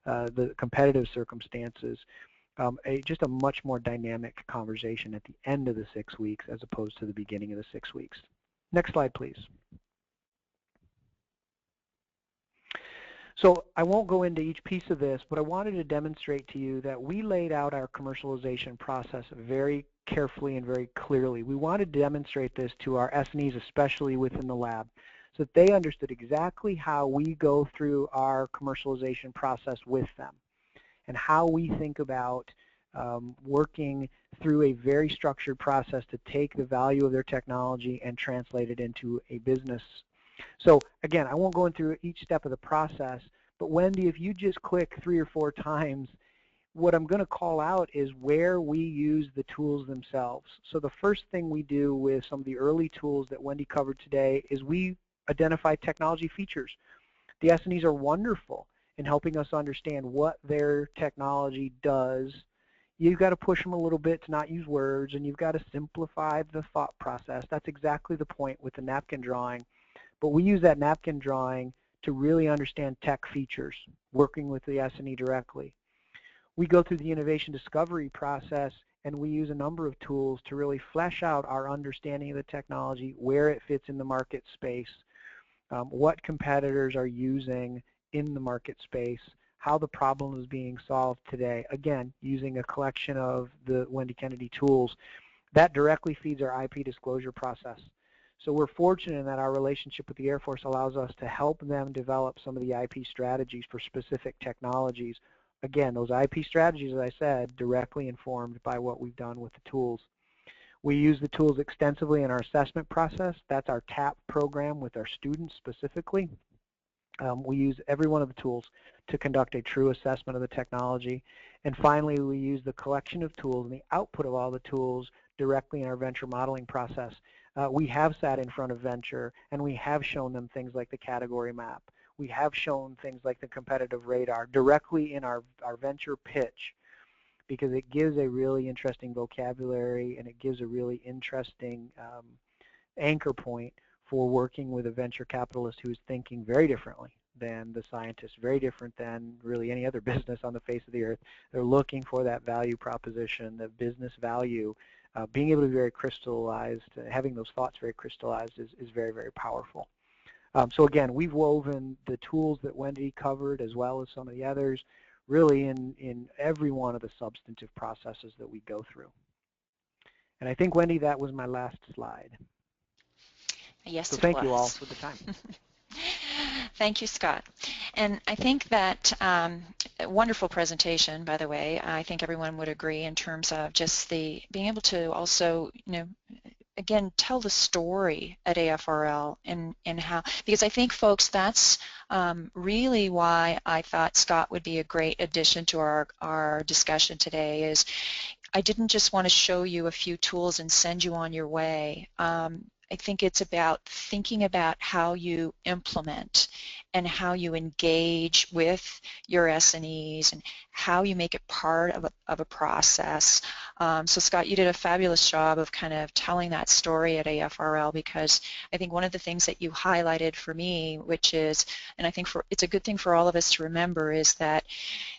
the competitive circumstances, just a much more dynamic conversation at the end of the 6 weeks as opposed to the beginning of the 6 weeks. Next slide, please. So I won't go into each piece of this, but I wanted to demonstrate to you that we laid out our commercialization process very carefully and very clearly. We wanted to demonstrate this to our S&Es, especially within the lab, so that they understood exactly how we go through our commercialization process with them and how we think about working through a very structured process to take the value of their technology and translate it into a business. So again, I won't go into each step of the process, but Wendy, if you just click 3 or 4 times, what I'm going to call out is where we use the tools themselves. So the first thing we do with some of the early tools that Wendy covered today is we identify technology features. The S&Es are wonderful in helping us understand what their technology does. You've got to push them a little bit to not use words, and you've got to simplify the thought process. That's exactly the point with the napkin drawing. But we use that napkin drawing to really understand tech features, working with the S&E directly. We go through the innovation discovery process, and we use a number of tools to really flesh out our understanding of the technology, where it fits in the market space, what competitors are using in the market space, how the problem is being solved today, again, using a collection of the Wendy Kennedy tools. That directly feeds our IP disclosure process. So we're fortunate in that our relationship with the Air Force allows us to help them develop some of the IP strategies for specific technologies. Again, those IP strategies, as I said, directly informed by what we've done with the tools. We use the tools extensively in our assessment process. That's our TAP program with our students specifically. We use every one of the tools to conduct a true assessment of the technology. And finally, we use the collection of tools and the output of all the tools directly in our venture modeling process. We have sat in front of venture, and we have shown them things like the category map. We have shown things like the competitive radar directly in our venture pitch, because it gives a really interesting vocabulary and it gives a really interesting anchor point for working with a venture capitalist who is thinking very differently than the scientist, very different than really any other business on the face of the earth. They're looking for that value proposition, the business value. Being able to be very crystallized, having those thoughts very crystallized is very, very powerful. So again, we've woven the tools that Wendy covered as well as some of the others really in every one of the substantive processes that we go through. And I think, Wendy, that was my last slide. Yes, so it thank was. you all for the time. Thank you, Scott. And I think that a wonderful presentation, by the way. I think everyone would agree in terms of just the being able to also, again, tell the story at AFRL and how, because I think, folks, that's really why I thought Scott would be a great addition to our discussion today. Is I didn't just want to show you a few tools and send you on your way. I think it's about thinking about how you implement and how you engage with your S&Es and how you make it part of a process. So Scott, you did a fabulous job of kind of telling that story at AFRL, because I think one of the things that you highlighted for me, which is, and I think it's a good thing for all of us to remember, is that,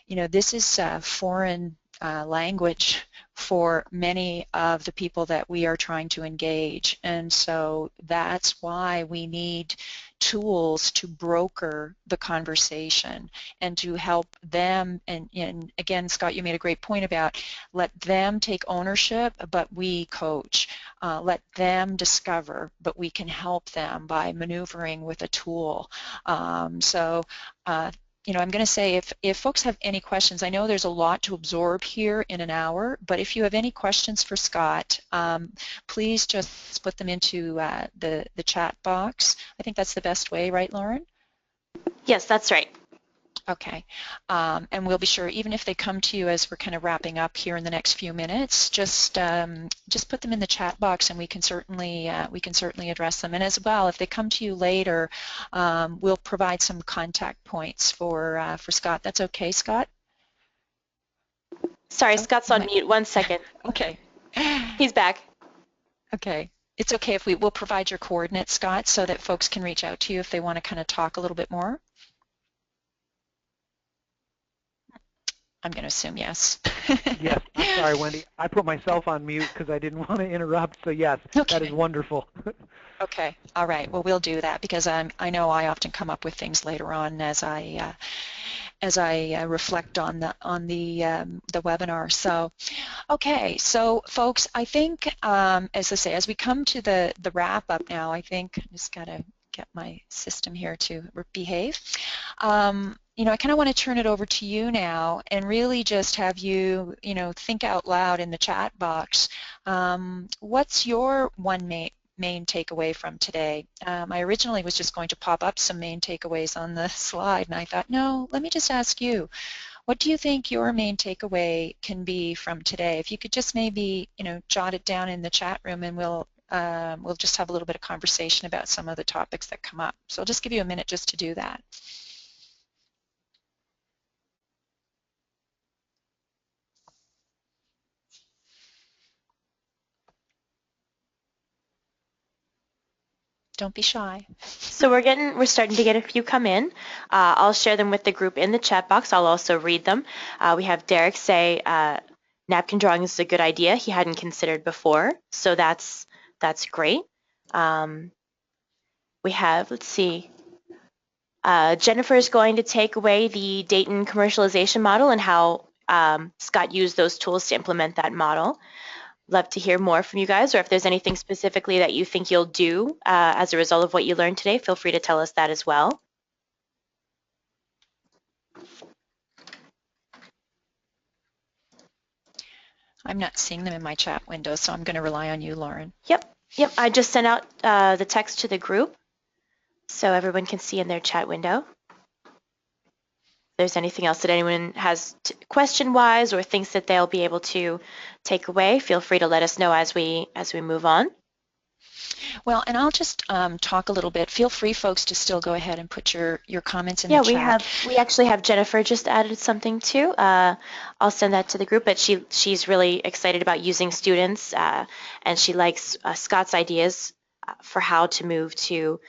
you know, this is foreign language for many of the people that we are trying to engage. And so that's why we need tools to broker the conversation and to help them. And again, Scott, you made a great point about let them take ownership, but we coach. Let them discover, but we can help them by maneuvering with a tool. You know, I'm going to say, if folks have any questions, I know there's a lot to absorb here in an hour, but if you have any questions for Scott, please just put them into the chat box. I think that's the best way, right, Lauren? Yes, that's right. Okay, and we'll be sure, even if they come to you as we're kind of wrapping up here in the next few minutes, just put them in the chat box, and we can certainly address them. And as well, if they come to you later, we'll provide some contact points for Scott. That's okay, Scott? Sorry, Oh, Scott's on mute. 1 second. Okay. He's back. Okay. It's okay if we'll provide your coordinates, Scott, so that folks can reach out to you if they want to kind of talk a little bit more. I'm going to assume yes. Yes, I'm sorry, Wendy. I put myself on mute because I didn't want to interrupt, so yes, Okay. that is wonderful. Okay, all right. Well, we'll do that, because I know I often come up with things later on as I reflect on the webinar. So, okay, so folks, I think as I say, as we come to the wrap up now, I think I just got to get my system here to behave. You know, I kind of want to turn it over to you now and really just have you, you know, think out loud in the chat box. What's your one main takeaway from today? I originally was just going to pop up some main takeaways on the slide, and I thought, no, let me just ask you, what do you think your main takeaway can be from today? If you could just maybe, you know, jot it down in the chat room, and we'll just have a little bit of conversation about some of the topics that come up. So I'll just give you a minute just to do that. Don't be shy. So we're starting to get a few come in. I'll share them with the group in the chat box. I'll also read them. We have Derek say napkin drawing is a good idea he hadn't considered before. So that's great. We have, let's see, Jennifer is going to take away the Dayton commercialization model and how Scott used those tools to implement that model. Love to hear more from you guys, or if there's anything specifically that you think you'll do as a result of what you learned today, feel free to tell us that as well. I'm not seeing them in my chat window, so I'm going to rely on you, Lauren. Yep. I just sent out the text to the group so everyone can see in their chat window. If there's anything else that anyone has question-wise or thinks that they'll be able to take away, feel free to let us know as we move on. Well, and I'll just talk a little bit. Feel free, folks, to still go ahead and put your comments in the chat. We actually have Jennifer just added something too. I'll send that to the group, but she's really excited about using students, and she likes Scott's ideas for how to move to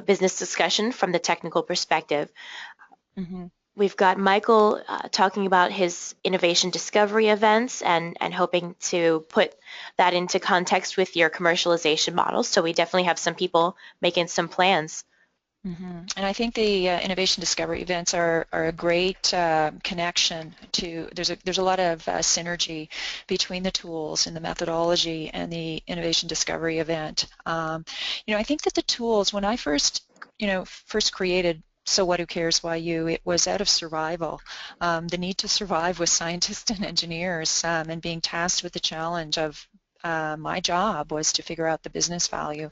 business discussion from the technical perspective. Mm-hmm. We've got Michael talking about his innovation discovery events and hoping to put that into context with your commercialization models. So we definitely have some people making some plans. Mm-hmm. And I think the innovation discovery events are a great connection to, there's a lot of synergy between the tools and the methodology and the innovation discovery event. You know, I think that the tools, when I first created So What, Who Cares, Why You, it was out of survival, the need to survive with scientists and engineers, and being tasked with the challenge of my job was to figure out the business value.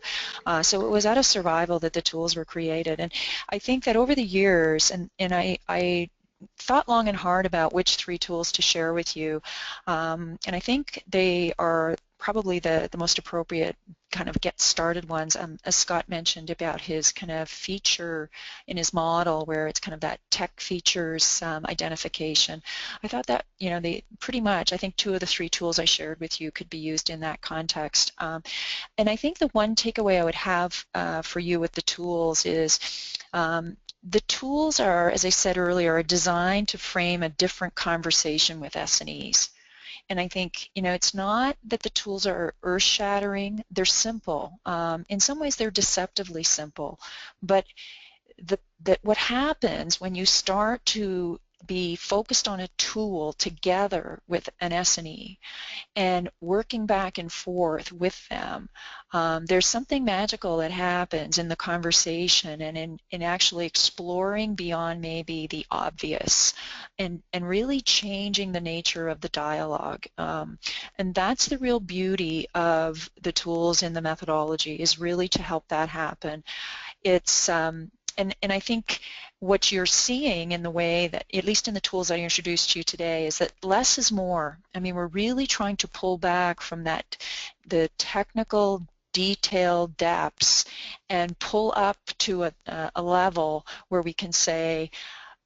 So it was out of survival that the tools were created. And I think that over the years, and I thought long and hard about which 3 tools to share with you, and I think they are probably the most appropriate kind of get started ones, as Scott mentioned about his kind of feature in his model where it's kind of that tech features identification. I thought that, they pretty much, I think 2 of the 3 tools I shared with you could be used in that context. And I think the one takeaway I would have for you with the tools is the tools are, as I said earlier, are designed to frame a different conversation with S&Es. And I think, it's not that the tools are earth-shattering, they're simple. In some ways, they're deceptively simple. But what happens when you start to be focused on a tool together with an S&E and working back and forth with them, there's something magical that happens in the conversation and in actually exploring beyond maybe the obvious and really changing the nature of the dialogue. And that's the real beauty of the tools in the methodology, is really to help that happen. It's and I think what you're seeing in the way that, at least in the tools I introduced to you today, is that less is more. I mean, we're really trying to pull back from the technical detailed depths and pull up to a level where we can say,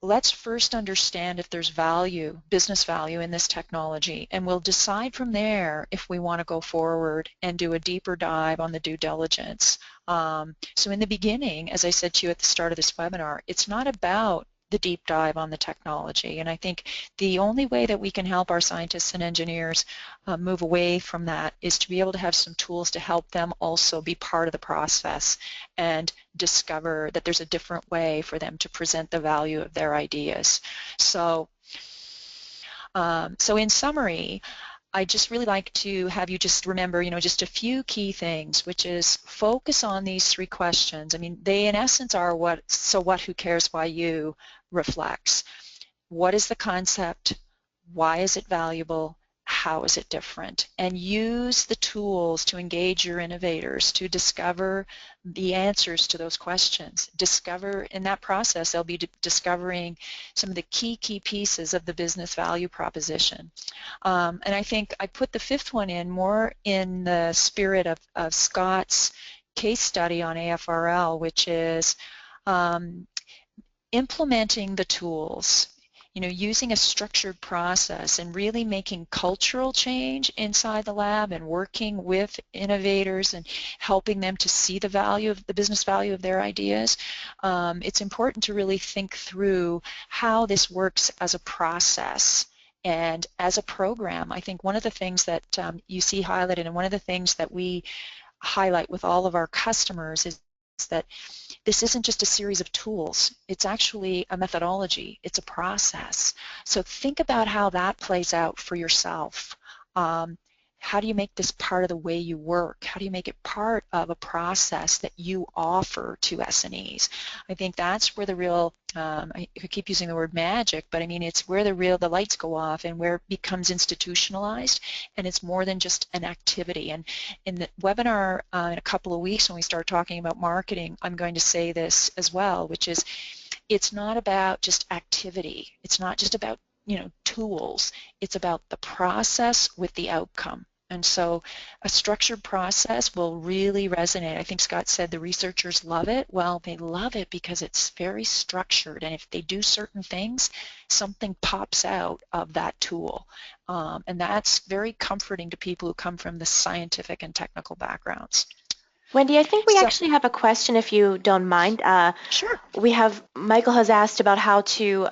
let's first understand if there's value, business value in this technology, and we'll decide from there if we want to go forward and do a deeper dive on the due diligence. So in the beginning, as I said to you at the start of this webinar, it's not about the deep dive on the technology, and I think the only way that we can help our scientists and engineers move away from that is to be able to have some tools to help them also be part of the process and discover that there's a different way for them to present the value of their ideas. So in summary, I just really like to have you just remember, just a few key things, which is focus on these 3 questions. I mean, they in essence are so what, who cares, why you reflects. What is the concept? Why is it valuable? How is it different? And use the tools to engage your innovators to discover the answers to those questions. Discover, in that process, they'll be discovering some of the key pieces of the business value proposition. And I think I put the 5th one in more in the spirit of Scott's case study on AFRL, which is implementing the tools, using a structured process and really making cultural change inside the lab and working with innovators and helping them to see the value of the business value of their ideas. It's important to really think through how this works as a process and as a program. I think one of the things that you see highlighted, and one of the things that we highlight with all of our customers, is that this isn't just a series of tools. It's actually a methodology. It's a process. So think about how that plays out for yourself. How do you make this part of the way you work? How do you make it part of a process that you offer to S&Es? I think that's where the real, I keep using the word magic, but I mean it's where the lights go off and where it becomes institutionalized, and it's more than just an activity. And in the webinar in a couple of weeks when we start talking about marketing, I'm going to say this as well, which is it's not about just activity. It's not just about tools. It's about the process with the outcome. And so a structured process will really resonate. I think Scott said the researchers love it. Well, they love it because it's very structured, and if they do certain things, something pops out of that tool. And that's very comforting to people who come from the scientific and technical backgrounds. Wendy, I think we So, actually have a question, if you don't mind. sure. Michael has asked about how to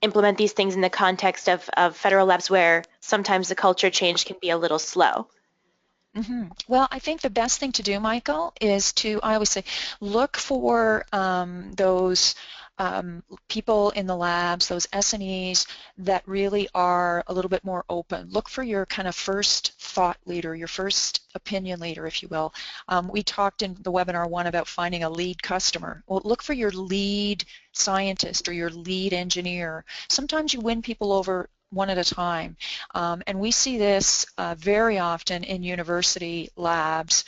implement these things in the context of federal labs where sometimes the culture change can be a little slow. Well, I think the best thing to do, Michael, is I always say, look for those people in the labs, those S&Es that really are a little bit more open. Look for your kind of first thought leader, your first opinion leader, if you will. We talked in the webinar 1 about finding a lead customer. Well, look for your lead scientist or your lead engineer. Sometimes you win people over one at a time. And we see this very often in university labs.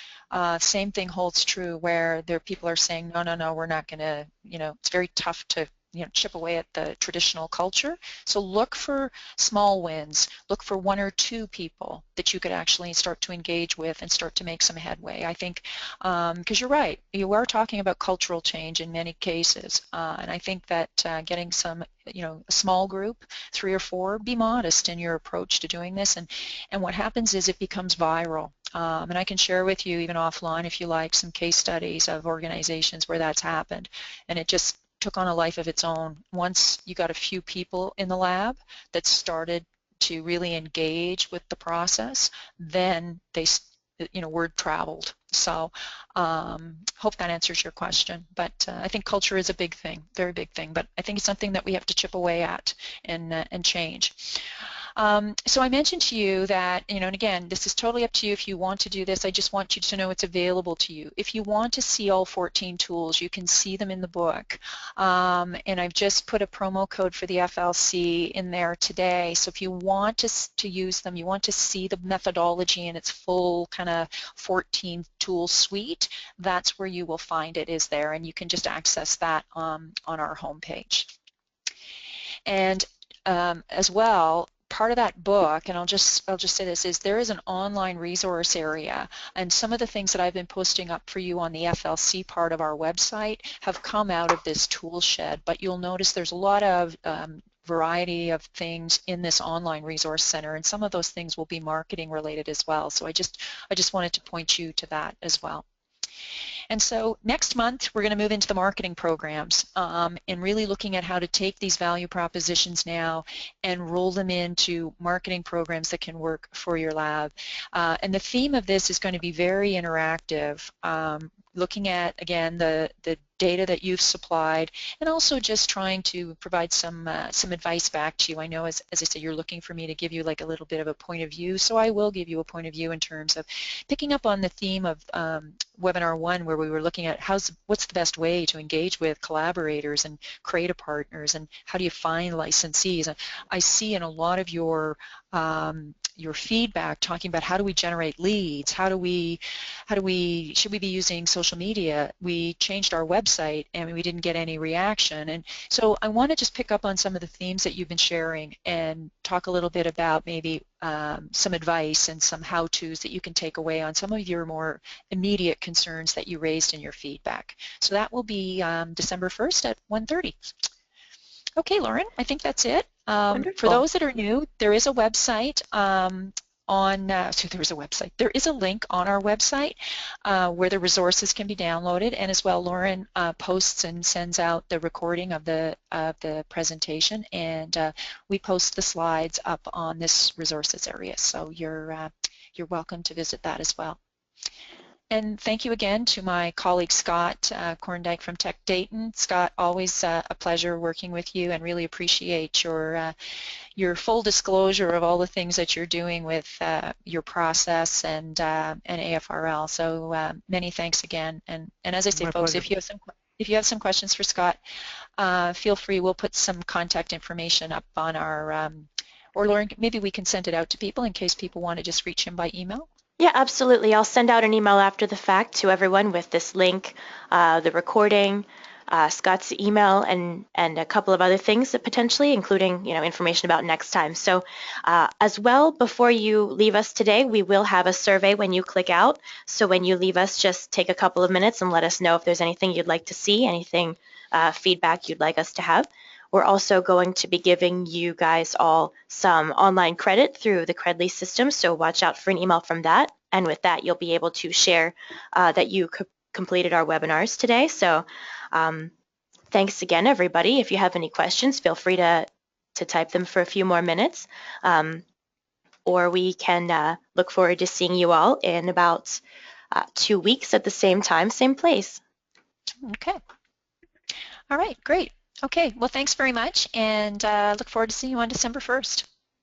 Same thing holds true where there people are saying, no, no, no, we're not going to, it's very tough to chip away at the traditional culture. So look for small wins. Look for one or two people that you could actually start to engage with and start to make some headway. I think, because you're right, you are talking about cultural change in many cases. And I think that getting some, a small group, 3 or 4, be modest in your approach to doing this. And what happens is it becomes viral. And I can share with you, even offline, if you like, some case studies of organizations where that's happened. And it just took on a life of its own. Once you got a few people in the lab that started to really engage with the process, then they, word traveled. So hope that answers your question. But I think culture is a big thing, very big thing. But I think it's something that we have to chip away at and change. So I mentioned to you that, and again, this is totally up to you if you want to do this. I just want you to know it's available to you. If you want to see all 14 tools, you can see them in the book. And I've just put a promo code for the FLC in there today. So if you want to use them, you want to see the methodology in its full kind of 14 tool suite, that's where you will find it is there. And you can just access that on our homepage. And as well, part of that book, and I'll just say this, is there is an online resource area, and some of the things that I've been posting up for you on the FLC part of our website have come out of this tool shed, but you'll notice there's a lot of variety of things in this online resource center, and some of those things will be marketing related as well. So I just wanted to point you to that as well. And so next month, we're going to move into the marketing programs and really looking at how to take these value propositions now and roll them into marketing programs that can work for your lab. And the theme of this is going to be very interactive, looking at, again, the data that you've supplied, and also just trying to provide some advice back to you. I know, as I said, you're looking for me to give you like a little bit of a point of view, so I will give you a point of view in terms of picking up on the theme of webinar 1, where we were looking at what's the best way to engage with collaborators and creative partners, and how do you find licensees. And I see in a lot of your feedback talking about how do we generate leads, should we be using social media. We changed our website and we didn't get any reaction, and so I want to just pick up on some of the themes that you've been sharing and talk a little bit about maybe some advice and some how-tos that you can take away on some of your more immediate concerns that you raised in your feedback. So that will be December 1st at 1:30. Okay, Lauren, I think that's it. For those that are new, there is a website there is a link on our website where the resources can be downloaded, and as well, Lauren posts and sends out the recording of the presentation, and we post the slides up on this resources area. So you're welcome to visit that as well. And thank you again to my colleague Scott Korndijk from Tech Dayton. Scott, always a pleasure working with you, and really appreciate your full disclosure of all the things that you're doing with your process and AFRL. So many thanks again. And as I say, My folks, pleasure. if you have some questions for Scott, feel free. We'll put some contact information up on our, or Lauren, maybe we can send it out to people in case people want to just reach him by email. Yeah, absolutely. I'll send out an email after the fact to everyone with this link, the recording, Scott's email, and a couple of other things that potentially, including information about next time. So as well, before you leave us today, we will have a survey when you click out. So when you leave us, just take a couple of minutes and let us know if there's anything you'd like to see, anything feedback you'd like us to have. We're also going to be giving you guys all some online credit through the Credly system, so watch out for an email from that. And with that, you'll be able to share that you completed our webinars today. So thanks again, everybody. If you have any questions, feel free to type them for a few more minutes. Or we can look forward to seeing you all in about 2 weeks at the same time, same place. Okay. All right, great. Okay, well, thanks very much, and look forward to seeing you on December 1st.